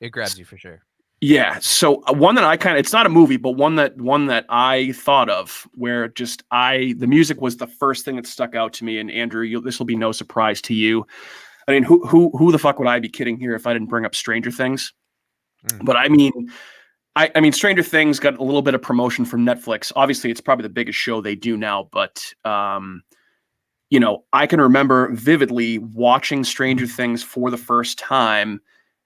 It grabs you for sure. Yeah. So one that it's not a movie, but one that I thought of where the music was the first thing that stuck out to me. And Andrew, this will be no surprise to you. I mean, who the fuck would I be kidding here if I didn't bring up Stranger Things? But I mean, Stranger Things got a little bit of promotion from Netflix. Obviously, it's probably the biggest show they do now, but I can remember vividly watching Stranger Things for the first time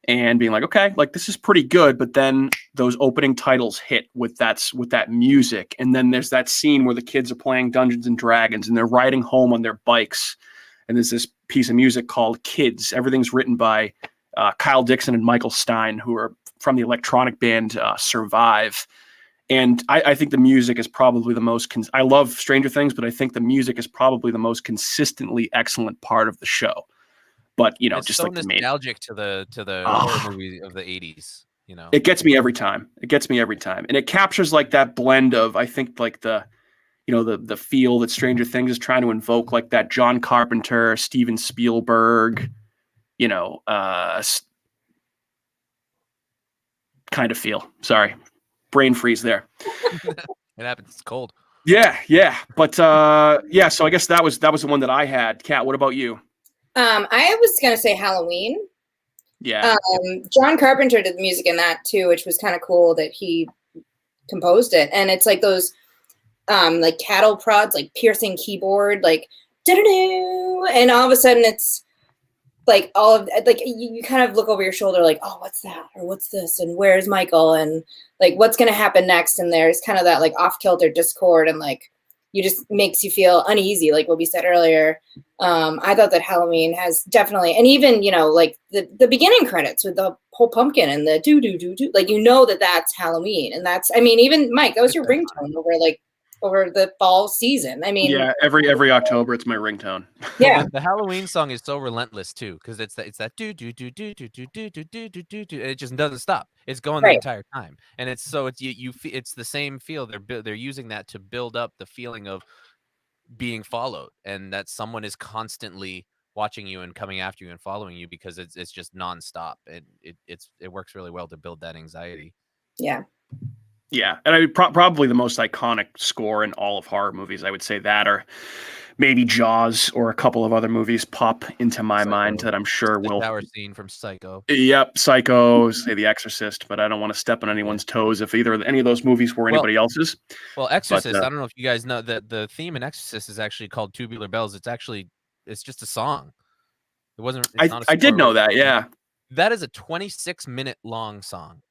and being like, okay, like this is pretty good. But then those opening titles hit with that music. And then there's that scene where the kids are playing Dungeons and Dragons and they're riding home on their bikes. And there's this piece of music called Kids. Everything's written by Kyle Dixon and Michael Stein, who are from the electronic band Survive. And I think the music is probably the most I love Stranger Things, but I think the music is probably the most consistently excellent part of the show. But it's just so like nostalgic to the horror movie of the 80s. It gets me every time. And it captures like that blend of, I think, like the feel that Stranger Things is trying to invoke, like that John Carpenter, Steven Spielberg, kind of feel. Sorry. Brain freeze there. It happens. It's cold. Yeah. But so I guess that was the one that I had. Kat, what about you? I was gonna say Halloween. Yeah. John Carpenter did the music in that too, which was kind of cool that he composed it. And it's like those like cattle prods, like piercing keyboard, like doo-doo-doo, and all of a sudden it's like all of like you kind of look over your shoulder like, oh, what's that, or what's this, and where's Michael, and like what's gonna happen next. And there's kind of that like off-kilter discord, and like you just makes you feel uneasy, like what we said earlier. I thought that Halloween has definitely, and even like the beginning credits with the whole pumpkin and the do do do do, like that's Halloween. And that's, I mean, even Mike, that was your ringtone over the fall season. I mean, yeah, every October it's my ringtone. Yeah. Well, the Halloween song is so relentless too, because it's that do do do do do do do do do do do do. It just doesn't stop. It's going the entire time, and it's it's the same feel. They're using that to build up the feeling of being followed, and that someone is constantly watching you and coming after you and following you, because it's just nonstop. It works really well to build that anxiety. Yeah, and I mean, probably the most iconic score in all of horror movies, I would say that, or maybe Jaws, or a couple of other movies pop into my mind that I'm sure will. Shower scene from Psycho. Yep, Psycho, say The Exorcist, but I don't want to step on anyone's toes if any of those movies were anybody else's. Well, Exorcist, I don't know if you guys know that the theme in Exorcist is actually called Tubular Bells. It's just a song. It wasn't. I did know that. Yeah, that is a 26-minute long song.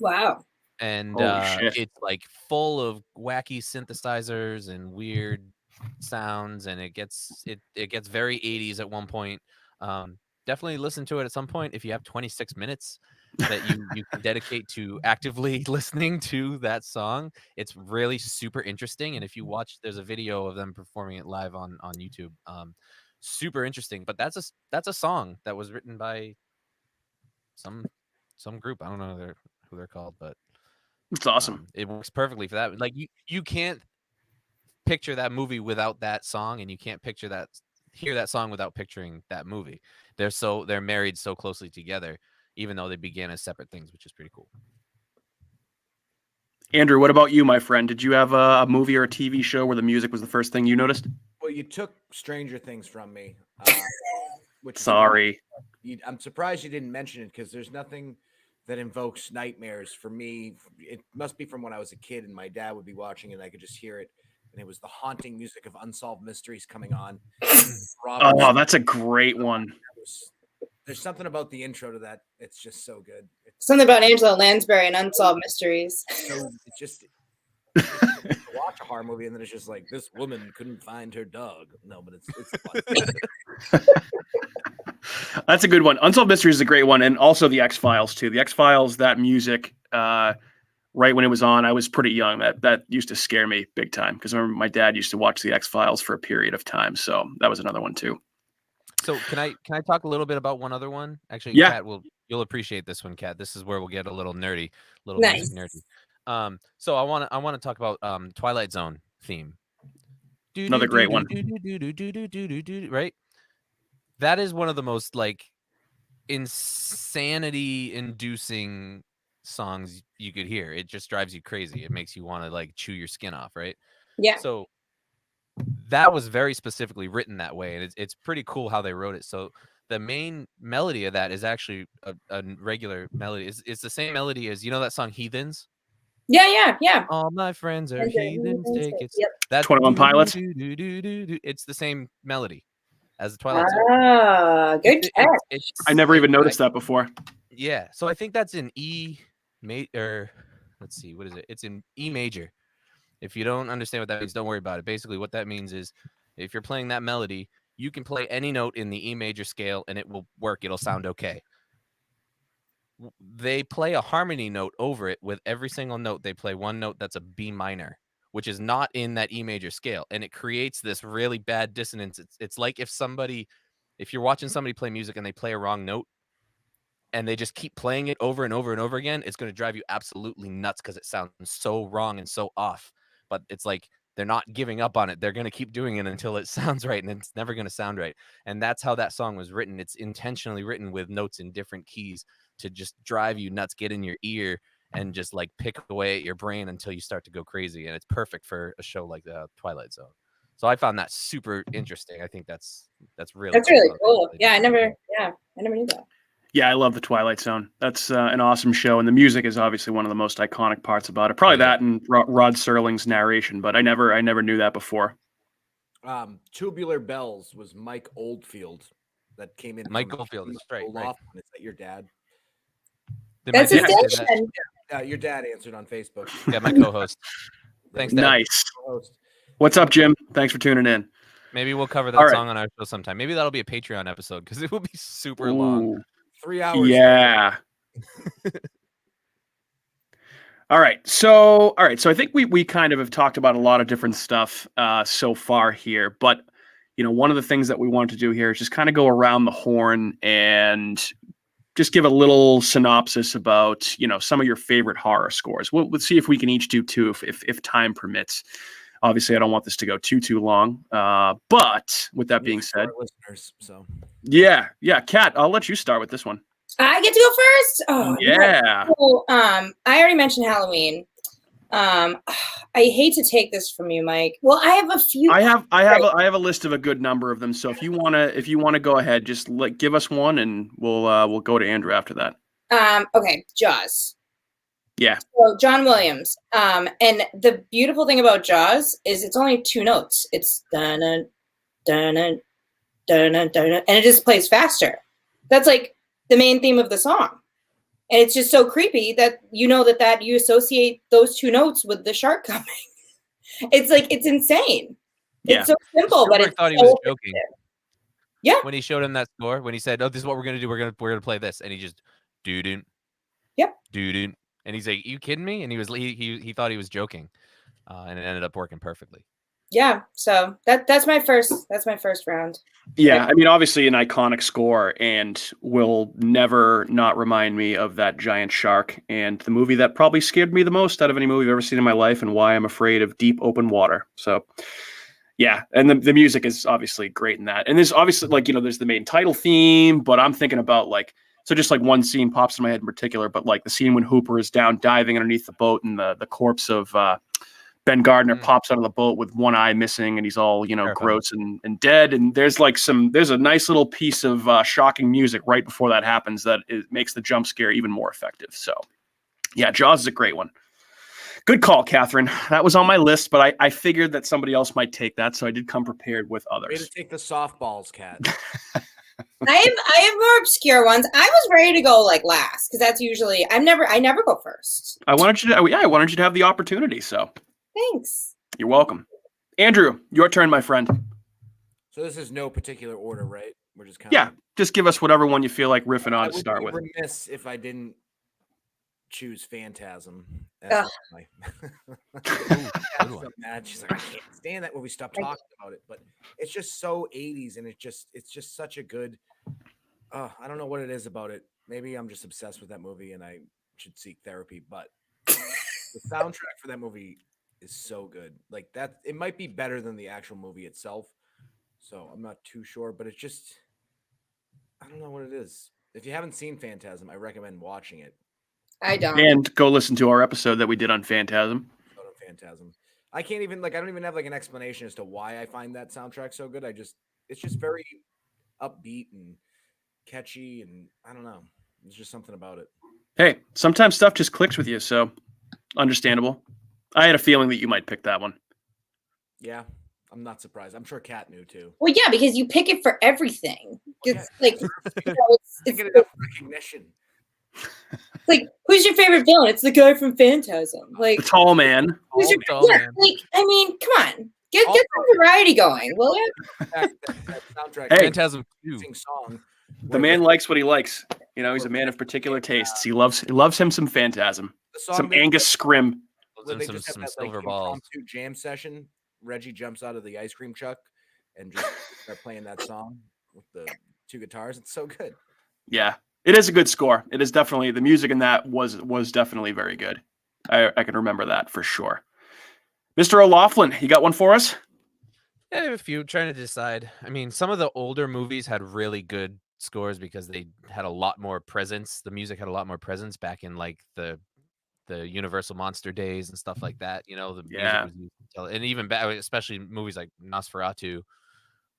Wow. And it's like full of wacky synthesizers and weird sounds, and it gets very 80s at one point. Definitely listen to it at some point if you have 26 minutes that you can dedicate to actively listening to that song. It's really super interesting, and if you watch, there's a video of them performing it live on YouTube. Super interesting. But that's a song that was written by some group. I don't know who they're called, but It's awesome. it works perfectly for that. Like you can't picture that movie without that song, and you can't hear that song without picturing that movie. They're married so closely together, even though they began as separate things, which is pretty cool. Andrew, what about you, my friend? Did you have a movie or a TV show where the music was the first thing you noticed? Well, you took Stranger Things from me. Which Sorry. I'm surprised you didn't mention it, because there's nothing that invokes nightmares for me. It must be from when I was a kid and my dad would be watching it and I could just hear it. And it was the haunting music of Unsolved Mysteries coming on. Oh, that's a great one. There's something about the intro to that. It's just so good. Something about Angela Lansbury and Unsolved Mysteries. So it's just watch a horror movie and then it's just like, this woman couldn't find her dog. No, but it's fun. That's a good one. Unsolved Mysteries is a great one, and also the X-Files too. The X-Files, that music, right when it was on, I was pretty young. That used to scare me big time, because I remember my dad used to watch the X-Files for a period of time. So that was another one too. So can I talk a little bit about one other one? Actually, yeah. Kat, you'll appreciate this one, Kat. This is where we'll get a little nerdy, Nice. music nerdy. So I want to talk about Twilight Zone theme. Another great one. Right? That is one of the most like insanity inducing songs you could hear. It just drives you crazy. It makes you want to like chew your skin off, right? Yeah. So that was very specifically written that way, and it's pretty cool how they wrote it. So the main melody of that is actually a regular melody. It's the same melody as, you know, that song Heathens? Yeah. All my friends are heathens. Take it. Yep. That's 21 Pilots. It's the same melody as the Twilight Zone. Ah, good catch. I never even noticed that before. Yeah, so I think that's in E major. Let's see, what is it? It's in E major. If you don't understand what that means, don't worry about it. Basically, what that means is if you're playing that melody, you can play any note in the E major scale and it will work. It'll sound okay. They play a harmony note over it. With every single note, they play one note that's a B minor, which is not in that E major scale. And it creates this really bad dissonance. It's like if you're watching somebody play music and they play a wrong note and they just keep playing it over and over and over again, it's going to drive you absolutely nuts because it sounds so wrong and so off. But it's like they're not giving up on it. They're going to keep doing it until it sounds right, and it's never going to sound right. And that's how that song was written. It's intentionally written with notes in different keys to just drive you nuts, get in your ear, and just like pick away at your brain until you start to go crazy. And it's perfect for a show like the Twilight Zone. So I found that super interesting. I think that's really cool. Yeah, I never knew that. Yeah, I love the Twilight Zone. That's an awesome show, and the music is obviously one of the most iconic parts about it. Probably that and Rod Serling's narration, but I never knew that before. Tubular Bells was Mike Oldfield that came in. Mike Oldfield, that's right. Is that your dad? That's his station. Your dad answered on Facebook. Yeah, my co-host. Thanks, Dad. Nice. What's up, Jim? Thanks for tuning in. Maybe we'll cover that song on our show sometime. Maybe that'll be a Patreon episode because it will be super long. 3 hours. Yeah. All right. So I think we kind of have talked about a lot of different stuff so far here, but you know, one of the things that we wanted to do here is just kind of go around the horn and just give a little synopsis about, you know, some of your favorite horror scores. Let's see if we can each do two if time permits. Obviously, I don't want this to go too long. But with that being said, listeners, so yeah, Kat, I'll let you start with this one. I get to go first. Oh yeah. So, I already mentioned Halloween. I hate to take this from you, Mike. Well, I have a few. I have a list of a good number of them. So if you wanna go ahead, just give us one, and we'll go to Andrew after that. Okay, Jaws. Yeah. So John Williams. And the beautiful thing about Jaws is it's only 2 notes. It's dun dun dun dun dun dun, and it just plays faster. That's like the main theme of the song. And it's just so creepy that you know that you associate those 2 notes with the shark coming. It's like, it's insane. Yeah. It's so simple, but Spielberg it's thought he so was joking. effective. Yeah. When he showed him that score, when he said, "Oh, this is what we're gonna do. We're gonna play this," and he just doo-doo, Yep. doo-doo, and he's like, "You kidding me?" And he thought he was joking, and it ended up working perfectly. Yeah. So that's my first round. Yeah, I mean, obviously an iconic score and will never not remind me of that giant shark and the movie that probably scared me the most out of any movie I've ever seen in my life and why I'm afraid of deep open water. So yeah, and the music is obviously great in that. And there's obviously like, there's the main title theme, but I'm thinking about so just like one scene pops in my head in particular, but like the scene when Hooper is down diving underneath the boat and the corpse of Ben Gardner pops out of the boat with one eye missing and he's all, gross and dead. And there's a nice little piece of shocking music right before that happens that makes the jump scare even more effective. So yeah, Jaws is a great one. Good call, Catherine. That was on my list, but I figured that somebody else might take that. So I did come prepared with Way others. to take the softballs, Cat. I have more obscure ones. I was ready to go like last because that's usually I never go first. I wanted you to have the opportunity. So Thanks. you're welcome. Andrew, your turn, my friend. So this is no particular order, right? We're just kind of... Yeah, just give us whatever one you feel like riffing on to start with. I would be remiss if I didn't choose Phantasm. Ugh. She's like, I can't stand that when we stop talking about it, but it's just so 80s and it's just such a good... I don't know what it is about it. Maybe I'm just obsessed with that movie and I should seek therapy, but the soundtrack for that movie is so good. Like that, it might be better than the actual movie itself. So I'm not too sure, but it's just, I don't know what it is. If you haven't seen Phantasm, I recommend watching it. I don't. And go listen to our episode that we did on Phantasm. Phantasm. I can't even I don't even have like an explanation as to why I find that soundtrack so good. It's just very upbeat and catchy, and I don't know. There's just something about it. Hey, sometimes stuff just clicks with you, so understandable. I had a feeling that you might pick that one. Yeah, I'm not surprised. I'm sure Kat knew too. Well, yeah, because you pick it for everything. It's like it's get enough recognition. Like, who's your favorite villain? It's the guy from Phantasm. Like the tall man. Who's your man. Like, I mean, come on, get some variety going, will you? That soundtrack, hey, Phantasm song. The man likes what he likes. He's a man of particular tastes. He loves him some Phantasm, some Angus Scrim, some silver balls. Jam session. Reggie jumps out of the ice cream truck and just start playing that song with the two guitars. It's so good. Yeah, it is a good score. It is definitely, the music in that was definitely very good. I can remember that for sure. Mr. O'Loughlin, you got one for us? Yeah, I have a few. Trying to decide. I mean, some of the older movies had really good scores because they had a lot more presence. The music had a lot more presence back in like the Universal Monster days and stuff like that. The music was used to tell, and even back, especially movies like Nosferatu,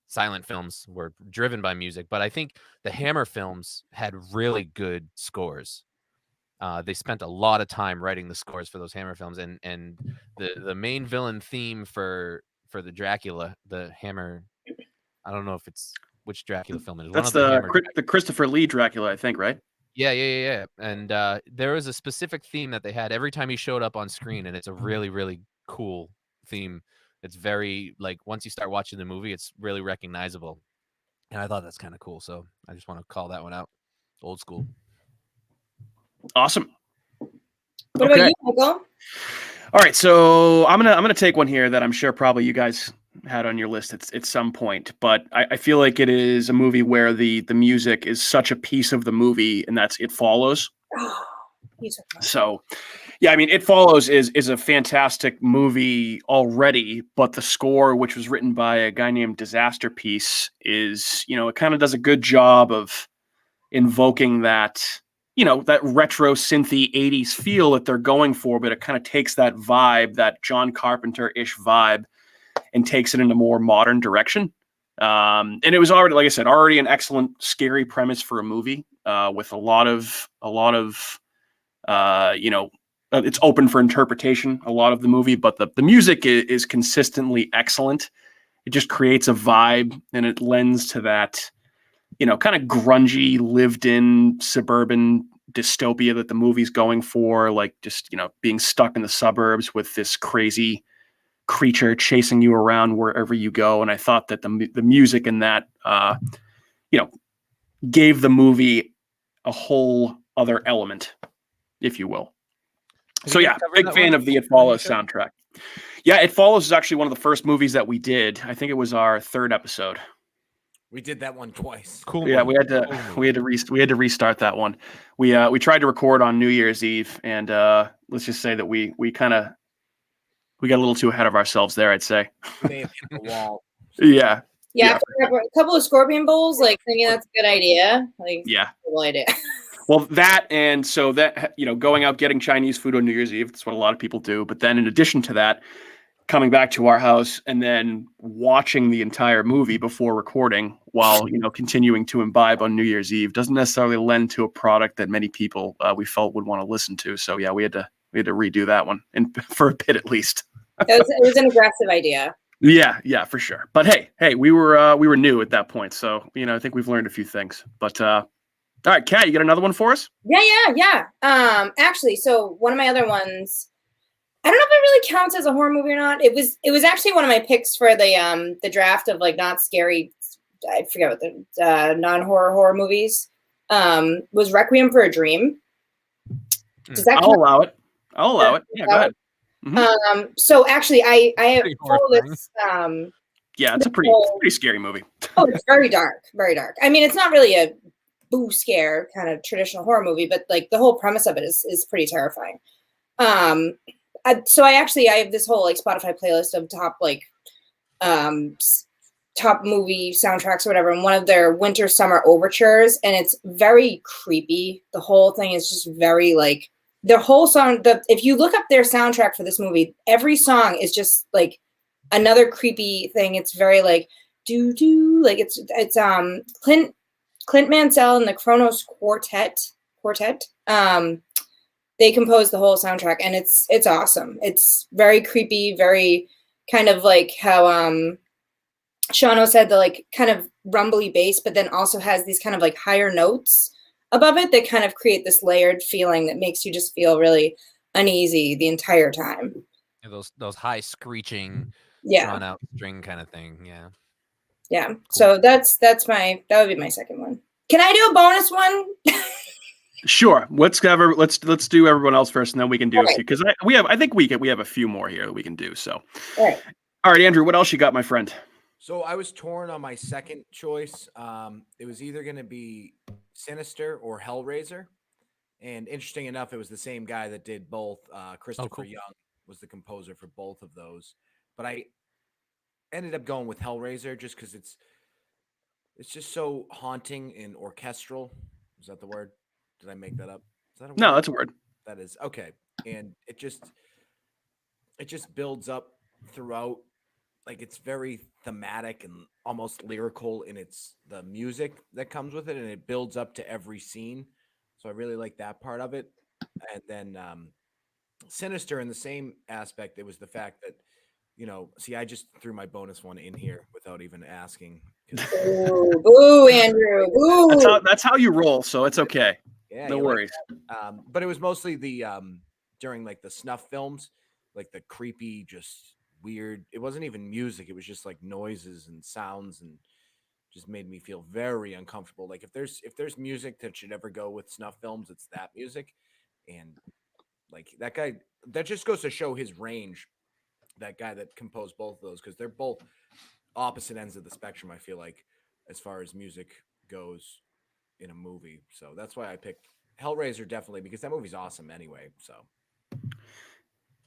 silent films were driven by music. But I think the Hammer films had really good scores. They spent a lot of time writing the scores for those Hammer films, and the main villain theme for the Dracula, the Hammer. I don't know if it's which Dracula film it is. That's the Christopher Lee Dracula, I think, right? Yeah. And there was a specific theme that they had every time he showed up on screen, and it's a really, really cool theme. It's very, like, once you start watching the movie, it's really recognizable. And I thought that's kind of cool. So I just want to call that one out. Old school. Awesome. What about you, Michael? All right, so I'm gonna take one here that I'm sure probably you guys had on your list at some point, but I feel like it is a movie where the music is such a piece of the movie, and that's It Follows. So, yeah, I mean, It Follows is a fantastic movie already, but the score, which was written by a guy named Disaster Piece, is, it kind of does a good job of invoking that, that retro synthy 80s feel that they're going for, but it kind of takes that vibe, that John Carpenter-ish vibe, and takes it in a more modern direction. And it was already, like I said, already an excellent scary premise for a movie, with a lot of it's open for interpretation, a lot of the movie, but the music is consistently excellent. It just creates a vibe, and it lends to that, kind of grungy, lived-in suburban dystopia that the movie's going for, like just, being stuck in the suburbs with this crazy, creature chasing you around wherever you go. And I thought that the music in that, gave the movie a whole other element, if you will. Have So you guys yeah, covered big that fan one of the It on your Follows show? soundtrack. Yeah, It Follows is actually one of the first movies that we did. I think it was our third episode. We did that one twice. Cool. Yeah, movie. we had to restart that one. We tried to record on New Year's Eve, and let's just say that we got a little too ahead of ourselves there, I'd say. We may have hit the wall. Yeah. Yeah, Yeah. after a couple of scorpion bowls, like thinking that's a good idea. Like, Yeah. cool idea. Well, that, and so that, going out getting Chinese food on New Year's Eve, that's what a lot of people do. But then in addition to that, coming back to our house and then watching the entire movie before recording while, continuing to imbibe on New Year's Eve doesn't necessarily lend to a product that many people we felt would want to listen to. So yeah, we had to redo that one, and for a bit at least. It was an aggressive idea. Yeah, for sure. But hey, we were new at that point, so I think we've learned a few things. But all right, Kat, you got another one for us? Yeah. Actually, so one of my other ones, I don't know if it really counts as a horror movie or not. It was actually one of my picks for the draft of like not scary. I forget what the non-horror movies. Was Requiem for a Dream. Does that I'll allow it. Yeah, go ahead. Mm-hmm. So actually, I Pretty follow horrifying. this. Yeah, it's a pretty scary movie. Oh, it's very dark, very dark. I mean, it's not really a boo scare kind of traditional horror movie, but like the whole premise of it is pretty terrifying. So I have this whole like Spotify playlist of top movie soundtracks or whatever, and one of their winter summer overtures, and it's very creepy. The whole thing is just very like their whole song. If you look up their soundtrack for this movie, every song is just like another creepy thing. It's very like do like it's Clint Mansell and the Kronos Quartet. They composed the whole soundtrack, and it's awesome. It's very creepy, very kind of like how Shauno said, the like kind of rumbly bass, but then also has these kind of like higher notes above it that kind of create this layered feeling that makes you just feel really uneasy the entire time. Yeah, those high screeching, drawn out string kind of thing. Yeah. Yeah. Cool. So that would be my second one. Can I do a bonus one? Sure. Let's do everyone else first, and then we can do a few, because I think we have a few more here that we can do. So, all right, Andrew, what else you got, my friend? So I was torn on my second choice. It was either going to be Sinister or Hellraiser, and interesting enough, it was the same guy that did both. Christopher Young was the composer for both of those, but I ended up going with Hellraiser just because it's just so haunting and orchestral. Is that the word? Did I make that up? Is that a word? No, that's a word. That is okay. And it just builds up throughout. Like it's very thematic and almost lyrical in the music that comes with it, and it builds up to every scene. So I really like that part of it. And then Sinister in the same aspect, it was the fact that, see, I just threw my bonus one in here without even asking. Boo, Andrew. Boo. That's how you roll, so it's okay. Yeah, no worries. But it was mostly the during like the snuff films, like the creepy, just weird. It wasn't even music; it was just like noises and sounds, and just made me feel very uncomfortable. Like if there's music that should ever go with snuff films, it's that music. And like that guy, that just goes to show his range. That guy that composed both of those, because they're both opposite ends of the spectrum. I feel like as far as music goes in a movie. So that's why I picked Hellraiser, definitely, because that movie's awesome anyway. So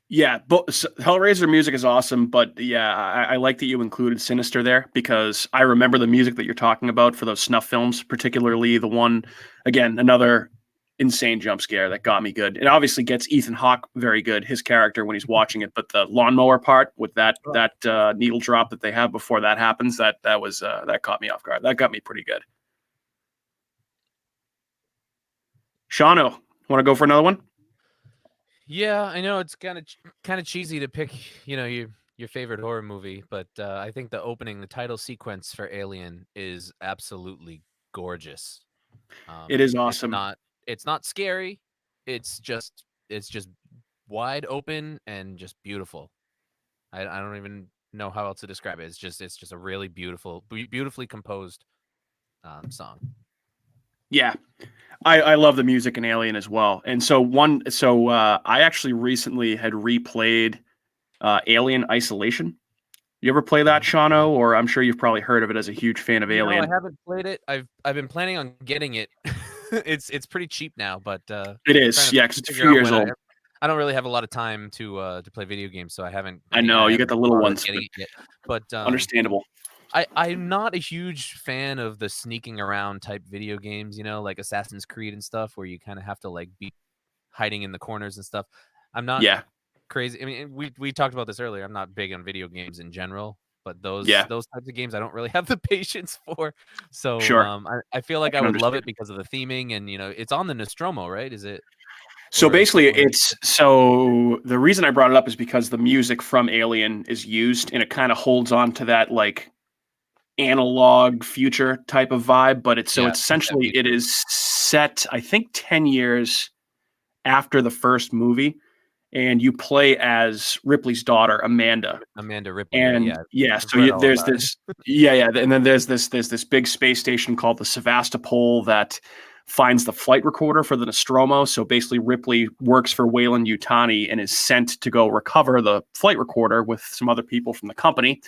yeah, but Hellraiser music is awesome, but yeah, I like that you included Sinister there, because I remember the music that you're talking about for those snuff films, particularly the one, again, another insane jump scare that got me good. It obviously gets Ethan Hawke very good, his character, when he's watching it, but the lawnmower part with that needle drop that they have before that happens, that caught me off guard. That got me pretty good. Shauno, want to go for another one? Yeah, I know it's kind of cheesy to pick, your favorite horror movie, but I think the title sequence for Alien is absolutely gorgeous. It is awesome. It's not scary. It's just wide open and just beautiful. I don't even know how else to describe it. It's just a really beautifully composed song. Yeah. I love the music in Alien as well. And so I actually recently had replayed Alien Isolation. You ever play that, Shauno? Or I'm sure you've probably heard of it as a huge fan of Alien. No, I haven't played it. I've been planning on getting it. It's pretty cheap now, but It is, yeah, because it's a few years old. I don't really have a lot of time to play video games, so I haven't. I know you get the little ones, getting it yet, but understandable. I'm not a huge fan of the sneaking around type video games, like Assassin's Creed and stuff, where you kind of have to like be hiding in the corners and stuff. I'm not crazy. I mean, we talked about this earlier. I'm not big on video games in general, but those types of games I don't really have the patience for. So I feel like I would love it because of the theming, and it's on the Nostromo, right? Is it? So basically, the reason I brought it up is because the music from Alien is used, and it kind of holds on to that like analog future type of vibe, but it's essentially it is set, I think, 10 years after the first movie, and you play as Ripley's daughter, Amanda Ripley. And so there's this and then there's this big space station called the Sevastopol that finds the flight recorder for the Nostromo. So basically Ripley works for Weyland-Yutani and is sent to go recover the flight recorder with some other people from the company.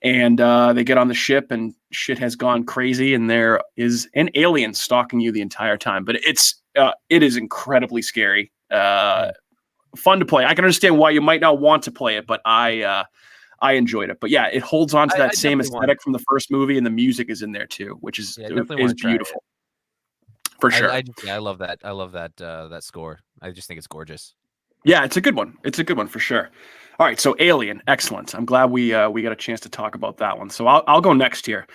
And they get on the ship and shit has gone crazy, and there is an alien stalking you the entire time. But it is incredibly scary. Fun to play. I can understand why you might not want to play it, but I enjoyed it. But yeah, it holds on to that same aesthetic from the first movie, and the music is in there too, which is beautiful. For sure. I love that. I love that score. I just think it's gorgeous. Yeah, it's a good one. It's a good one for sure. All right, so Alien, excellent. I'm glad we got a chance to talk about that one. So I'll go next here.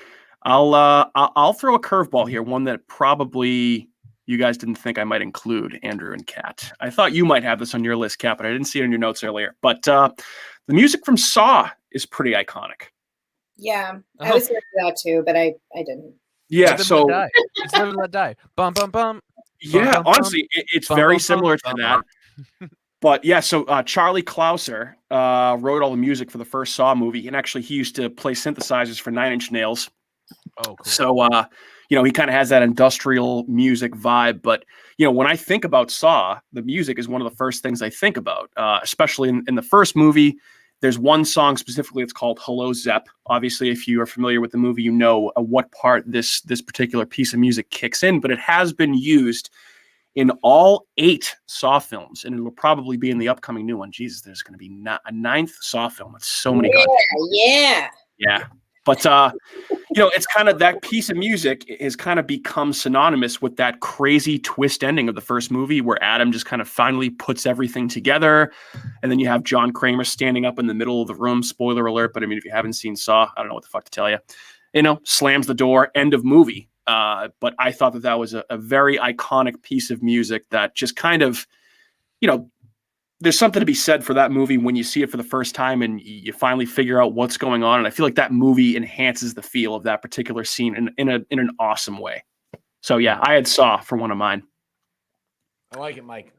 I'll throw a curveball here, one that probably you guys didn't think I might include, Andrew and Kat. I thought you might have this on your list, Kat, but I didn't see it in your notes earlier. But the music from Saw is pretty iconic. Yeah, I was here for that too, but I didn't. Yeah, it's Live and Let Die. Bum bum bum. Yeah, bum, honestly, it's bum, very bum, similar bum, to bum, that. But yeah, so Charlie Clouser wrote all the music for the first Saw movie, and actually he used to play synthesizers for Nine Inch Nails. Oh, cool. So he kind of has that industrial music vibe. But when I think about Saw, the music is one of the first things I think about, especially in the first movie. There's one song specifically. It's called "Hello Zep." Obviously, if you are familiar with the movie, you know what part this particular piece of music kicks in. But it has been used in all 8 Saw films, and it will probably be in the upcoming new one. Jesus, there's going to be a 9th Saw film. It's so many. Yeah. But it's kind of that piece of music has kind of become synonymous with that crazy twist ending of the first movie, where Adam just kind of finally puts everything together, and then you have John Kramer standing up in the middle of the room. Spoiler alert! But I mean, if you haven't seen Saw, I don't know what the fuck to tell you. Slams the door. End of movie. But I thought that was a very iconic piece of music that just kind of, there's something to be said for that movie when you see it for the first time and you finally figure out what's going on. And I feel like that movie enhances the feel of that particular scene in an awesome way. So yeah, I had Saw for one of mine. I like it, Mike.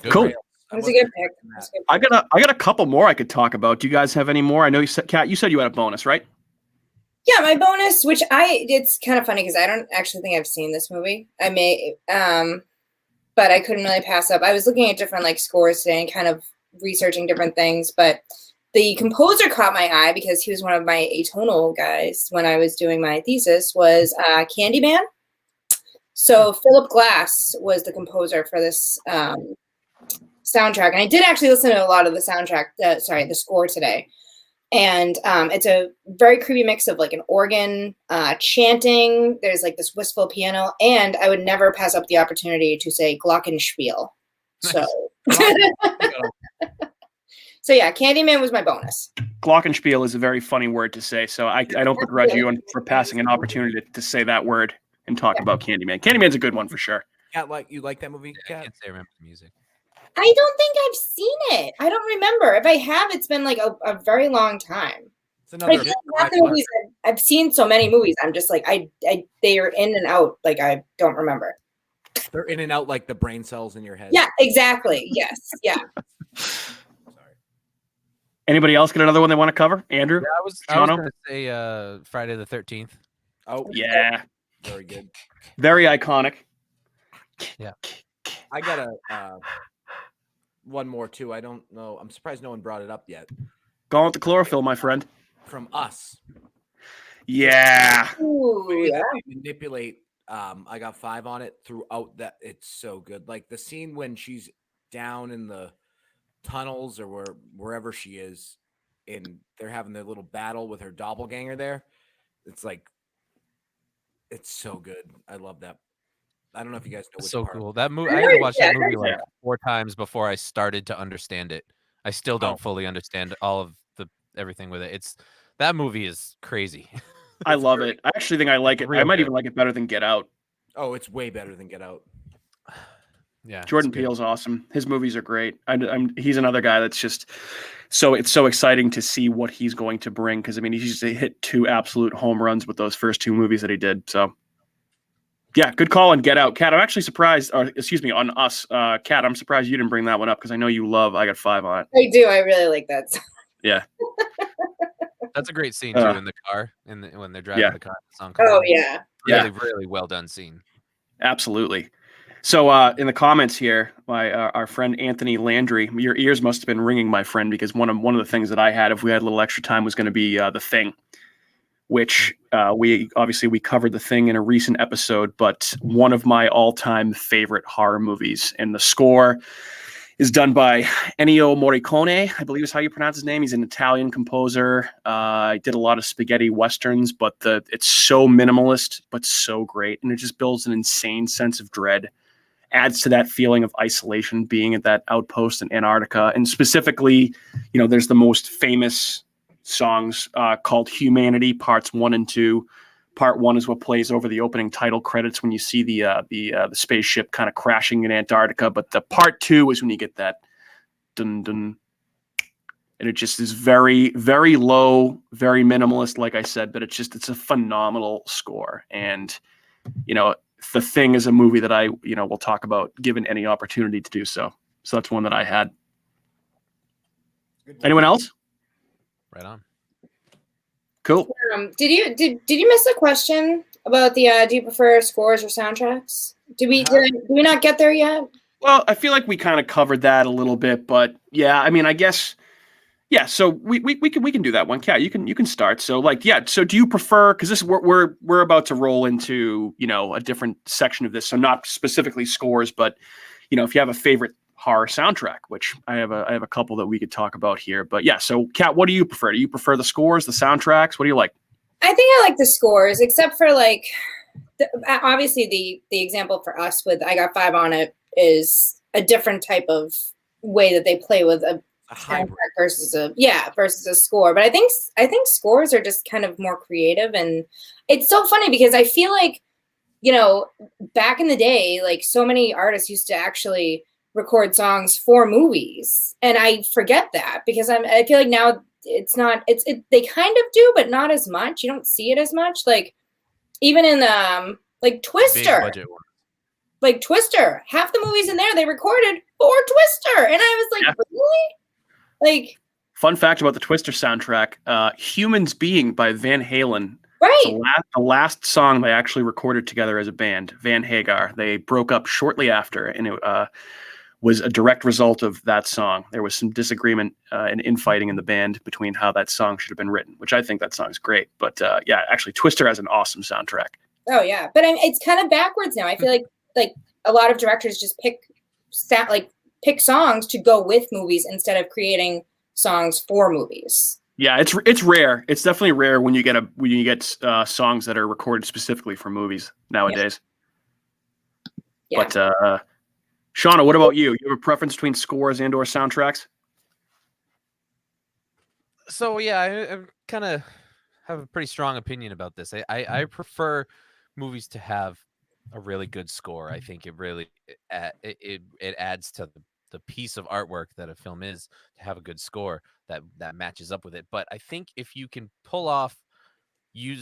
Cool. That's a good pick. I got a couple more I could talk about. Do you guys have any more? I know Kat, you said you had a bonus, right? Yeah, my bonus, which it's kind of funny because I don't actually think I've seen this movie. I may, but I couldn't really pass up. I was looking at different scores today and kind of researching different things, but the composer caught my eye because he was one of my atonal guys when I was doing my thesis, was Candyman. So Philip Glass was the composer for this soundtrack. And I did actually listen to a lot of the soundtrack, the score today. And it's a very creepy mix of an organ, chanting. There's this wistful piano, and I would never pass up the opportunity to say glockenspiel. So, so yeah, Candyman was my bonus. Glockenspiel is a very funny word to say, so I don't begrudge you for passing an opportunity to say that word and talk about Candyman. Candyman's a good one for sure. Kat, you like that movie? I can't say I remember the music. I don't think I've seen it. I don't remember. If I have, it's been a very long time. I've seen so many movies. I'm just they are in and out. I don't remember. They're in and out like the brain cells in your head. Yeah, exactly. Yes. Yeah. Sorry. Anybody else get another one they want to cover? Andrew? Yeah, I was Shauno? going to say Friday the 13th. Oh, Yeah. very good. Very iconic. Yeah. I got a one more too. I don't know. I'm surprised no one brought it up yet. Gone with the chlorophyll, my friend. From Us. Yeah. Ooh, yeah. They manipulate. I got 5 on it throughout. That it's so good. Like the scene when she's down in the tunnels or wherever she is, and they're having their little battle with her doppelganger there. It's like, it's so good. I love that. I don't know if you guys know which So part. cool. That movie. I had to watch that movie yeah. like 4 times before I started to understand it. I still don't fully understand all of everything with it. That movie is crazy. I love it. I actually think I like it. I Real might good. even like it better than Get Out. Oh, it's way better than Get Out. Yeah, Jordan it's good. Peele's awesome. His movies are great. He's another guy that's just it's so exciting to see what he's going to bring, because I mean, he's just hit 2 absolute home runs with those first 2 movies that he did. So yeah, good call on Get Out. Kat, I'm actually surprised, or excuse me, on Us. Kat, I'm surprised you didn't bring that one up, because I know you love I Got 5 on it. I do. I really like that song. Yeah. That's a great scene too in the car, when they're driving Yeah. the car. The song comes Oh, on. yeah. Really, really well done scene. Absolutely. So in the comments here, our friend Anthony Landry, your ears must have been ringing, my friend, because one of the things that I had, if we had a little extra time, was going to be The Thing, which we covered The Thing in a recent episode, but one of my all-time favorite horror movies. And the score is done by Ennio Morricone, I believe is how you pronounce his name. He's an Italian composer. He did a lot of spaghetti westerns, but it's so minimalist, but so great. And it just builds an insane sense of dread. Adds to that feeling of isolation, being at that outpost in Antarctica. And specifically, there's the most famous songs called Humanity, parts 1 and 2. Part 1 is what plays over the opening title credits when you see the spaceship kind of crashing in Antarctica. But the part 2 is when you get that dun dun, and it just is very, very low, very minimalist, like I said. But it's a phenomenal score. And The Thing is a movie that I will talk about given any opportunity to do so. So that's one that I had. Anyone else? Right on. Cool. Did you miss a question about the do you prefer scores or soundtracks? Did we not get there yet? Well, I feel like we kind of covered that a little bit, but yeah, I mean, I guess yeah. So we can do that one. Kat, you can start. So so do you prefer, because this we're about to roll into a different section of this, so not specifically scores, but if you have a favorite horror soundtrack, which I have a couple that we could talk about here. But yeah, so Kat, what do you prefer? Do you prefer the scores, the soundtracks? What do you like? I think I like the scores, except for obviously the example for Us with I Got 5 on it is a different type of way that they play with a soundtrack versus a score. But I think scores are just kind of more creative, and it's so funny because I feel like back in the day, like so many artists used to actually record songs for movies, and I forget that because I feel like now they kind of do, but not as much. You don't see it as much, like even in Twister. Big budget one. Like Twister, half the movies in there they recorded for Twister, and I was like, really? Like, fun fact about the Twister soundtrack: "Humans Being" by Van Halen. Right. The last song they actually recorded together as a band, Van Hagar. They broke up shortly after, and it was a direct result of that song. There was some disagreement and infighting in the band between how that song should have been written, which I think that song's great. But yeah, actually, Twister has an awesome soundtrack. Oh yeah, but it's kind of backwards now. I feel like a lot of directors just pick songs to go with movies instead of creating songs for movies. Yeah, it's rare. It's definitely rare when you get songs that are recorded specifically for movies nowadays. Yeah. But Shauno, what about you? You have a preference between scores and/or soundtracks? So yeah, I kind of have a pretty strong opinion about this. I prefer movies to have a really good score. I think it really it adds to the piece of artwork that a film is, to have a good score that matches up with it. But I think if you can pull off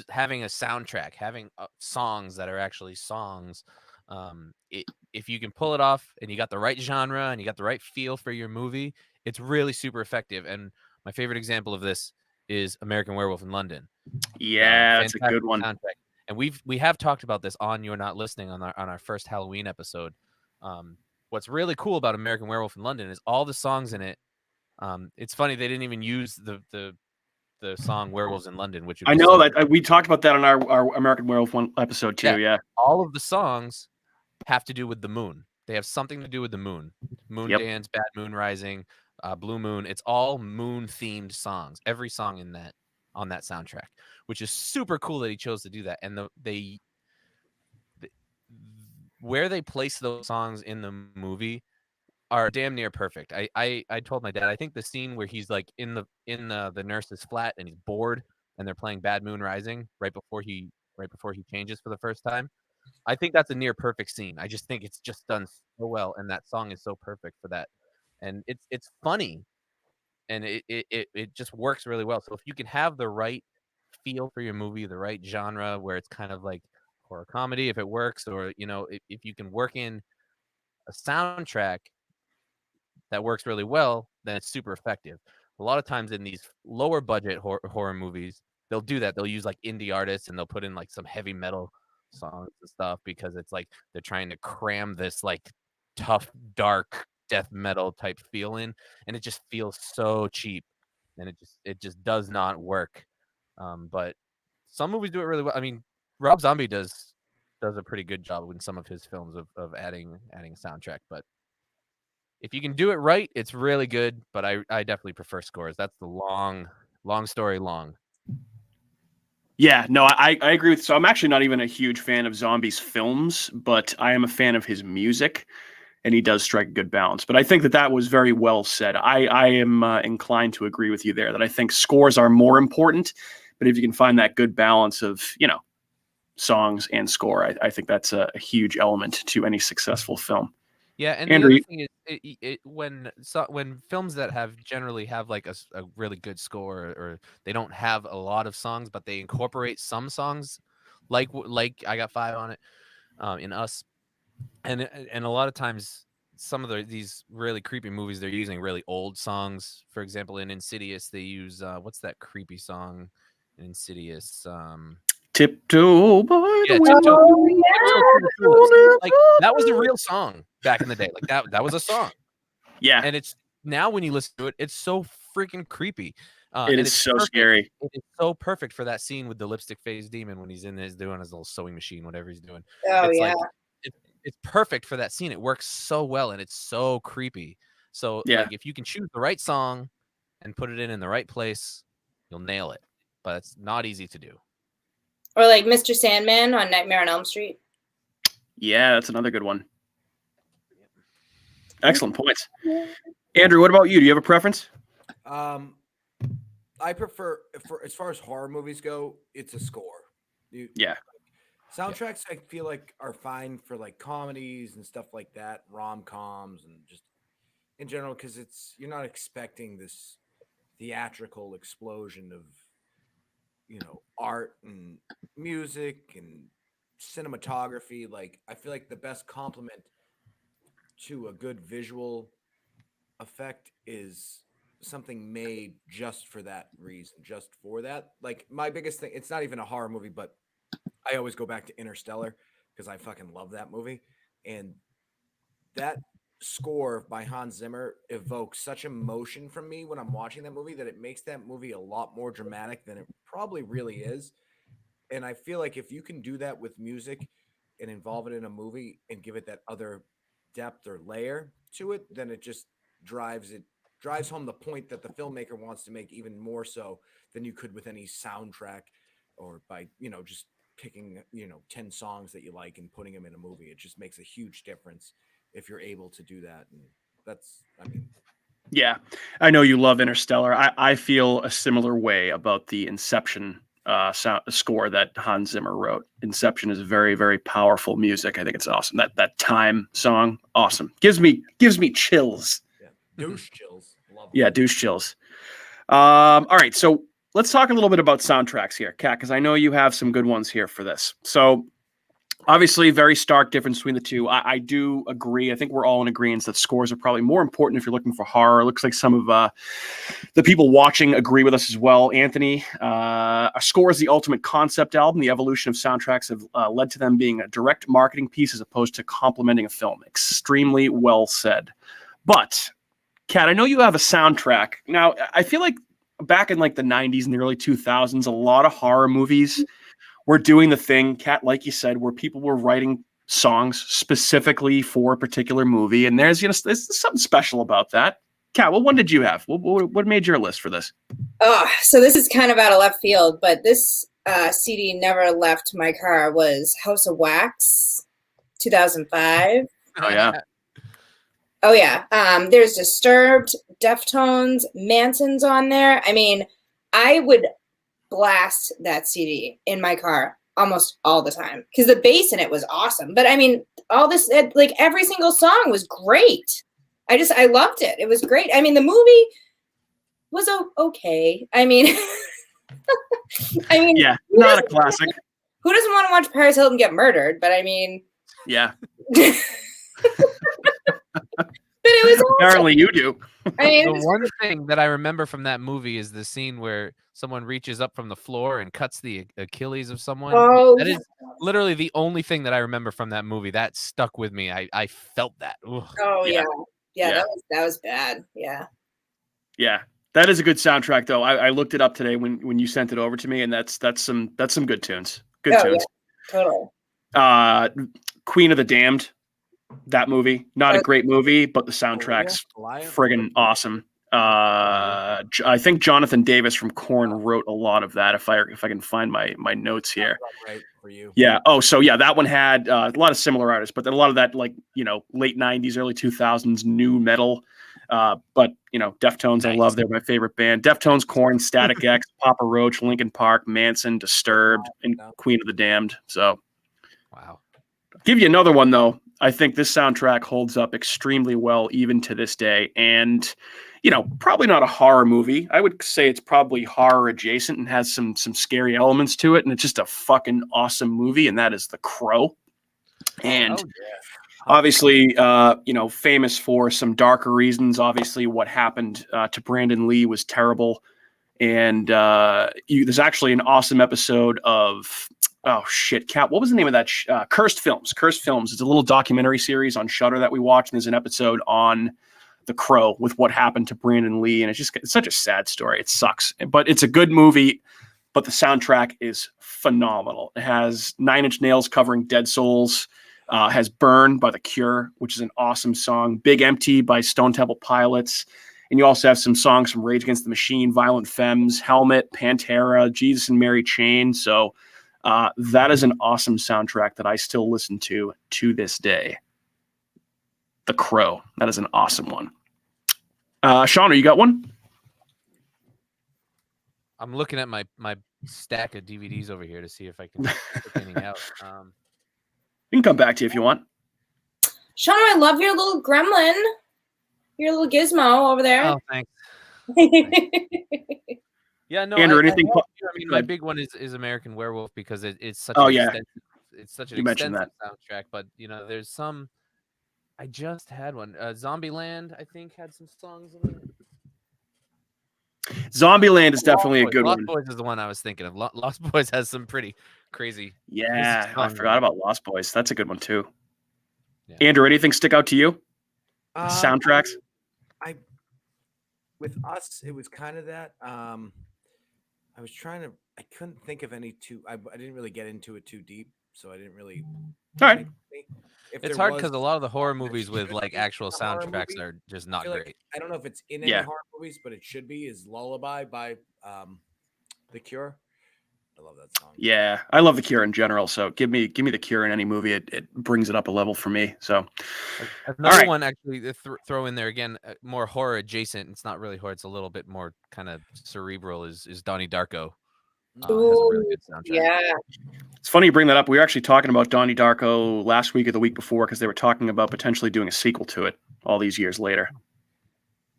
having a soundtrack, having songs that are actually songs, if you can pull it off and you got the right genre and you got the right feel for your movie, it's really super effective. And My favorite example of this is American Werewolf in London. Yeah, that's a Fantastic good one. soundtrack. And we have talked about this on You're Not Listening on our first Halloween episode. What's really cool about American Werewolf in London is all the songs in it. It's funny they didn't even use the song Werewolves in London, which would I be know so that we talked about that on our American Werewolf one episode too. Yeah. all of the songs have to do with the moon. They have something to do with the moon. Moon Yep. Dance, Bad Moon Rising, Blue Moon. It's all moon themed songs. Every song in that on that soundtrack, which is super cool that he chose to do that. And where they place those songs in the movie are damn near perfect. I told my dad, I think the scene where he's like in the nurse's flat and he's bored and they're playing Bad Moon Rising right before he changes for the first time. I think that's a near perfect scene. I just think it's just done so well, and that song is so perfect for that. And it's funny, and it just works really well. So if you can have the right feel for your movie, the right genre where it's kind of like horror comedy, if it works, or if you can work in a soundtrack that works really well, then it's super effective. A lot of times in these lower budget horror movies, they'll do that. They'll use like indie artists and they'll put in like some heavy metal songs and stuff because it's like they're trying to cram this like tough, dark death metal type feel in, and it just feels so cheap, and it just does not work. But some movies do it really well. I mean, Rob Zombie does a pretty good job in some of his films of adding a soundtrack, but if you can do it right, it's really good, but I definitely prefer scores. That's the long story long. Yeah, no, I agree with. So I'm actually not even a huge fan of Zombie's films, but I am a fan of his music, and he does strike a good balance. But I think that was very well said. I am inclined to agree with you there, that I think scores are more important, but if you can find that good balance of, songs and score, I think that's a huge element to any successful film. Yeah, and Andrew, the other thing is, when films that generally have like a really good score, or they don't have a lot of songs, but they incorporate some songs, like I Got Five on it, in Us, and a lot of times some of these really creepy movies, they're using really old songs. For example, in Insidious, they use what's that creepy song in Insidious? Tiptoe by the window. Tiptoe. Like that was a real song back in the day. Like that was a song. Yeah. And it's now when you listen to it, it's so freaking creepy. It is so scary. It is so perfect for that scene with the lipstick face demon when he's doing his little sewing machine, whatever he's doing. Oh, it's yeah. like it's perfect for that scene. It works so well, and it's so creepy. So like if you can choose the right song and put it in the right place, you'll nail it. But it's not easy to do. Or like Mr. Sandman on Nightmare on Elm Street. Yeah, that's another good one. Excellent points. Andrew, what about you? Do you have a preference? I prefer, as far as horror movies go, it's a score. Soundtracks, I feel like, are fine for like comedies and stuff like that, rom-coms, and just in general, because you're not expecting this theatrical explosion of art and music and cinematography. Like, I feel like the best compliment to a good visual effect is something made just for that reason, just for that. Like, my biggest thing, it's not even a horror movie, but I always go back to Interstellar because I fucking love that movie. And that score by Hans Zimmer evokes such emotion from me when I'm watching that movie that it makes that movie a lot more dramatic than it probably really is. And I feel like if you can do that with music and involve it in a movie and give it that other depth or layer to it, then it just drives home the point that the filmmaker wants to make even more so than you could with any soundtrack, or by just picking 10 songs that you like and putting them in a movie. It just makes a huge difference if you're able to do that. And yeah, I know you love Interstellar. I feel a similar way about the Inception score that Hans Zimmer wrote. Inception is very, very powerful music. I think it's awesome. That time song, awesome. Gives me chills. Yeah, douche chills. Love yeah, douche chills. All right, so let's talk a little bit about soundtracks here, Kat, because I know you have some good ones here for this. So Obviously, very stark difference between the two. I do agree. I think we're all in agreement that scores are probably more important if you're looking for horror. It looks like some of the people watching agree with us as well. Anthony, a score is the ultimate concept album. The evolution of soundtracks have led to them being a direct marketing piece as opposed to complementing a film. Extremely well said. But, Kat, I know you have a soundtrack. Now, I feel like back in like the 90s and the early 2000s, a lot of horror movies were doing the thing, Kat, like you said, where people were writing songs specifically for a particular movie. And there's something special about that. Kat, what one did you have? What made your list for this? Oh, so this is kind of out of left field, but this CD never left my car. Was House of Wax, 2005. Oh, yeah. Oh, yeah. There's Disturbed, Deftones, Manson's on there. I mean, I would blast that CD in my car almost all the time because the bass in it was awesome. But I mean, all this, like every single song was great. I loved it. It was great. I mean, the movie was okay. I mean, yeah, not a classic. Who doesn't want to watch Paris Hilton get murdered? But I mean, yeah. But it was awesome. Apparently you do. I mean, the one thing that I remember from that movie is the scene where someone reaches up from the floor and cuts the Achilles of someone. Oh, that is literally the only thing that I remember from that movie. That stuck with me. I felt that. Ugh. Oh yeah. That was bad. Yeah. Yeah. That is a good soundtrack though. I looked it up today when you sent it over to me, and that's some good tunes. Good tunes. Yeah, totally. Queen of the Damned. That movie, not a great movie, but the soundtrack's friggin' awesome. I think Jonathan Davis from Korn wrote a lot of that. If I can find my notes here. Right for you. Yeah. Oh, so yeah, that one had a lot of similar artists, but then a lot of that, like, late 90s, early 2000s new metal. But Deftones, nice. I love. They're my favorite band. Deftones, Korn, Static X, Papa Roach, Linkin Park, Manson, Disturbed, and Queen of the Damned. So, wow. I'll give you another one though. I think this soundtrack holds up extremely well even to this day. And, probably not a horror movie. I would say it's probably horror adjacent and has some scary elements to it. And it's just a fucking awesome movie. And that is The Crow. And obviously, famous for some darker reasons. Obviously, what happened to Brandon Lee was terrible. And there's actually an awesome episode of... Oh shit, Kat! What was the name of that? Cursed Films. Cursed Films. It's a little documentary series on Shudder that we watched. And there's an episode on The Crow with what happened to Brandon Lee, and it's such a sad story. It sucks, but it's a good movie. But the soundtrack is phenomenal. It has 9 Inch Nails covering Dead Souls. Has Burn by The Cure, which is an awesome song. Big Empty by Stone Temple Pilots. And you also have some songs from Rage Against the Machine, Violent Femmes, Helmet, Pantera, Jesus and Mary Chain. So. That is an awesome soundtrack that I still listen to this day. The Crow. That is an awesome one. Shauno, you got one? I'm looking at my stack of DVDs over here to see if I can pick anything out. We can come back to you if you want. Shauno, I love your little gremlin. Your little gizmo over there. Oh, thanks. Yeah, no. Andrew, anything? My big one is American Werewolf because it's such. It's such an extensive soundtrack. But there's some. I just had one. Zombieland, I think, had some songs in it. Zombieland is definitely a good one. Lost Boys is the one I was thinking of. Lost Boys has some pretty crazy. Yeah, I forgot about Lost Boys. That's a good one too. Yeah. Andrew, anything stick out to you? Soundtracks. With us, it was kind of that. I couldn't think of any I didn't really get into it too deep, so I didn't really. All right. It's hard because a lot of the horror movies with like actual soundtracks are just not great. Like, I don't know if it's in any horror movies, but it should be. Is Lullaby by The Cure. I love that song. Yeah, I love The Cure in general. So give me The Cure in any movie. It brings it up a level for me. So another one actually throw in there again, more horror adjacent. It's not really horror. It's a little bit more kind of cerebral. Is Donnie Darko. Has a really good soundtrack. Yeah. It's funny you bring that up. We were actually talking about Donnie Darko last week or the week before because they were talking about potentially doing a sequel to it all these years later.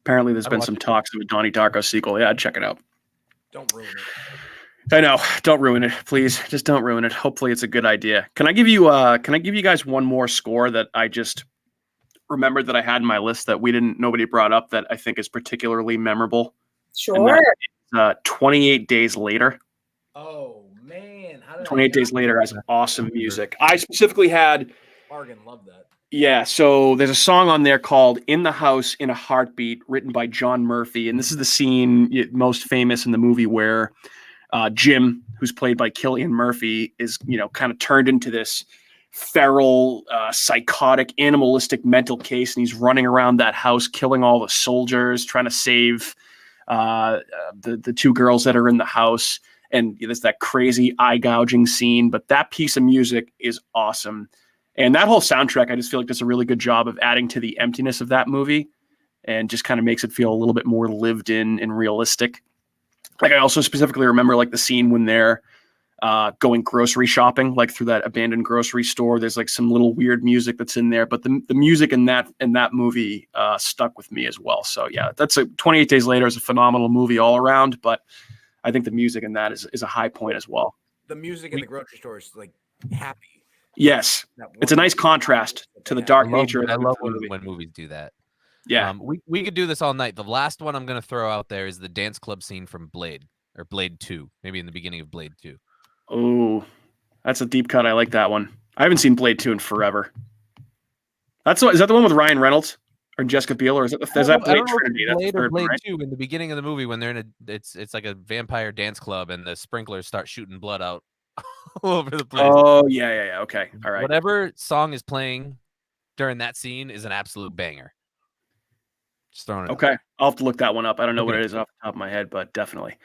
Apparently there's been some talks of a Donnie Darko sequel. Yeah, I'd check it out. Don't ruin it. I know. Don't ruin it, please. Just don't ruin it. Hopefully, it's a good idea. Can I give you? Can I give you guys one more score that I just remembered that I had in my list that nobody brought up that I think is particularly memorable? And Sure. that 28 Days Later. Oh man, how did 28 Days Later has awesome music. I specifically had. Bargain, love that. Yeah, so there's a song on there called "In the House in a Heartbeat," written by John Murphy, and this is the scene most famous in the movie where Jim, who's played by Cillian Murphy, is kind of turned into this feral, psychotic, animalistic mental case, and he's running around that house, killing all the soldiers, trying to save the two girls that are in the house. And there's that crazy eye gouging scene, but that piece of music is awesome. And that whole soundtrack, I just feel like does a really good job of adding to the emptiness of that movie and just kind of makes it feel a little bit more lived in and realistic. Like I also specifically remember like the scene when they're going grocery shopping, like through that abandoned grocery store. There's like some little weird music that's in there, but the music in that movie stuck with me as well. So yeah, 28 Days Later is a phenomenal movie all around, but I think the music in that is a high point as well. The music in the grocery store is like happy. Yes, it's a nice contrast to the dark nature. I love when movies do that. Yeah, we could do this all night. The last one I'm going to throw out there is the dance club scene from Blade or Blade 2, maybe in the beginning of Blade 2. Oh, that's a deep cut. I like that one. I haven't seen Blade 2 in forever. Is that the one with Ryan Reynolds or Jessica Biel, or is that Blade Trinity? That's the third Blade one, right? 2 in the beginning of the movie when they're in it's like a vampire dance club and the sprinklers start shooting blood out all over the place. Oh, yeah. Okay. All right. Whatever song is playing during that scene is an absolute banger. Just throwing it Okay. out. I'll have to look that one up. I don't know what it is off the top of my head, but definitely.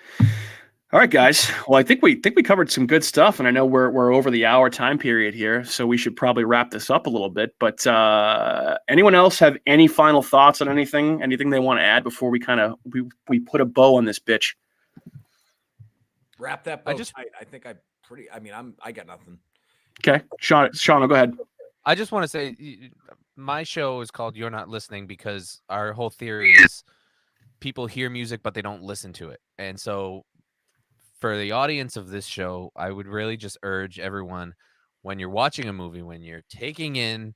All right, guys. Well, I think we covered some good stuff, and I know we're over the hour time period here, so we should probably wrap this up a little bit. But anyone else have any final thoughts on anything they want to add before we kind of we put a bow on this bitch? Wrap that bow tight. I got nothing. Okay, Shaun, go ahead. I just want to say my show is called You're Not Listening because our whole theory is people hear music, but they don't listen to it. And so for the audience of this show, I would really just urge everyone, when you're watching a movie, when you're taking in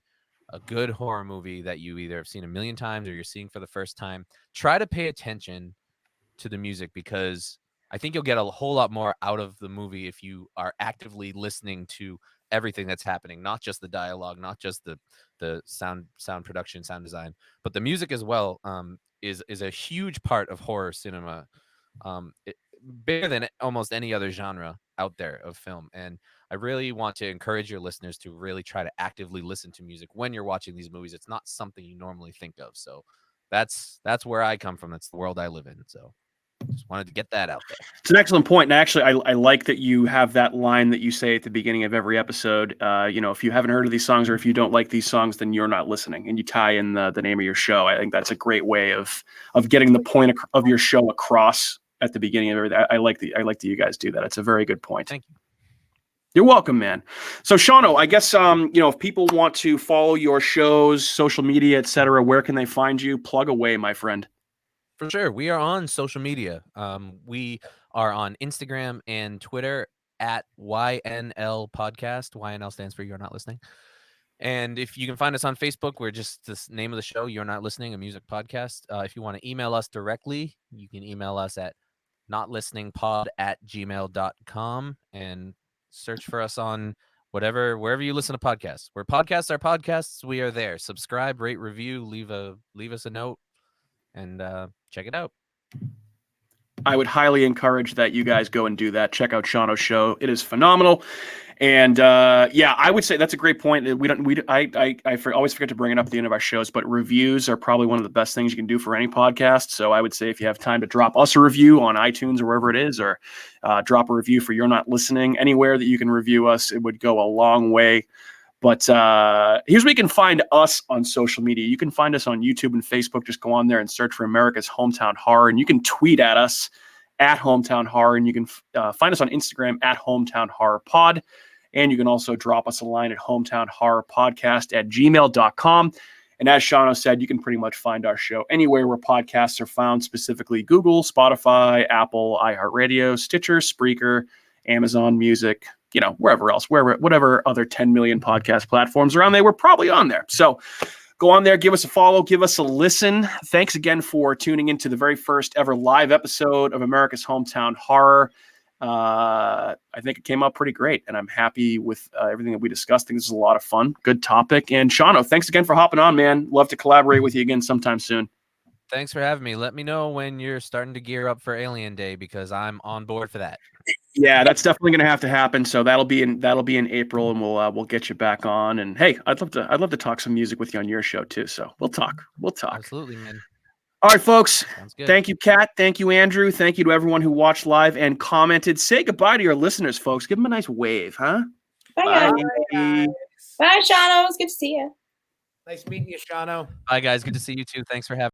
a good horror movie that you either have seen a million times or you're seeing for the first time, try to pay attention to the music, because I think you'll get a whole lot more out of the movie if you are actively listening to everything that's happening, not just the dialogue, not just the sound production, sound design, but the music as well. Is a huge part of horror cinema, bigger than almost any other genre out there of film. And I really want to encourage your listeners to really try to actively listen to music when you're watching these movies. It's not something you normally think of. So that's where I come from. That's the world I live in. So just wanted to get that out there. It's an excellent point. And actually, I like that you have that line that you say at the beginning of every episode. If you haven't heard of these songs or if you don't like these songs, then you're not listening. And you tie in the name of your show. I think that's a great way of getting the point of your show across at the beginning of everything. I like that you guys do that. It's a very good point. Thank you. You're welcome, man. So, Shauno, I guess if people want to follow your shows, social media, etc., where can they find you? Plug away, my friend. For sure. We are on social media. We are on Instagram and Twitter at YNL Podcast. YNL stands for You're Not Listening. And if you can find us on Facebook, we're just the name of the show, You're Not Listening, a music podcast. If you want to email us directly, you can email us at notlisteningpod@gmail.com and search for us on wherever you listen to podcasts. Where podcasts are podcasts, we are there. Subscribe, rate, review, leave us a note, and check it out. I would highly encourage that you guys go and do that. Check out Shauno's show; it is phenomenal. And I would say that's a great point. I always forget to bring it up at the end of our shows, but reviews are probably one of the best things you can do for any podcast. So I would say if you have time to drop us a review on iTunes or wherever it is, or drop a review for You're Not Listening, anywhere that you can review us, it would go a long way. But here's where you can find us on social media. You can find us on YouTube and Facebook. Just go on there and search for America's Hometown Horror. And you can tweet at us at Hometown Horror. And you can find us on Instagram at Hometown Horror Pod. And you can also drop us a line at hometownhorrorpodcast@gmail.com. And as Shauno said, you can pretty much find our show anywhere where podcasts are found, specifically Google, Spotify, Apple, iHeartRadio, Stitcher, Spreaker, Amazon Music, wherever else, whatever other 10 million podcast platforms are on there, we're probably on there. So go on there, give us a follow, give us a listen. Thanks again for tuning into the very first ever live episode of America's Hometown Horror. I think it came out pretty great, and I'm happy with everything that we discussed. I think this is a lot of fun. Good topic. And Shauno, thanks again for hopping on, man. Love to collaborate with you again sometime soon. Thanks for having me. Let me know when you're starting to gear up for Alien Day, because I'm on board for that. Yeah, that's definitely going to have to happen. So that'll be in April, and we'll get you back on. And hey, I'd love to talk some music with you on your show too. So we'll talk. Absolutely, man. All right, folks. Sounds good. Thank you, Kat. Thank you, Andrew. Thank you to everyone who watched live and commented. Say goodbye to your listeners, folks. Give them a nice wave, huh? Bye, guys. Bye, Shauno. It was good to see you. Nice meeting you, Shauno. Bye, guys. Good to see you too. Thanks for having me.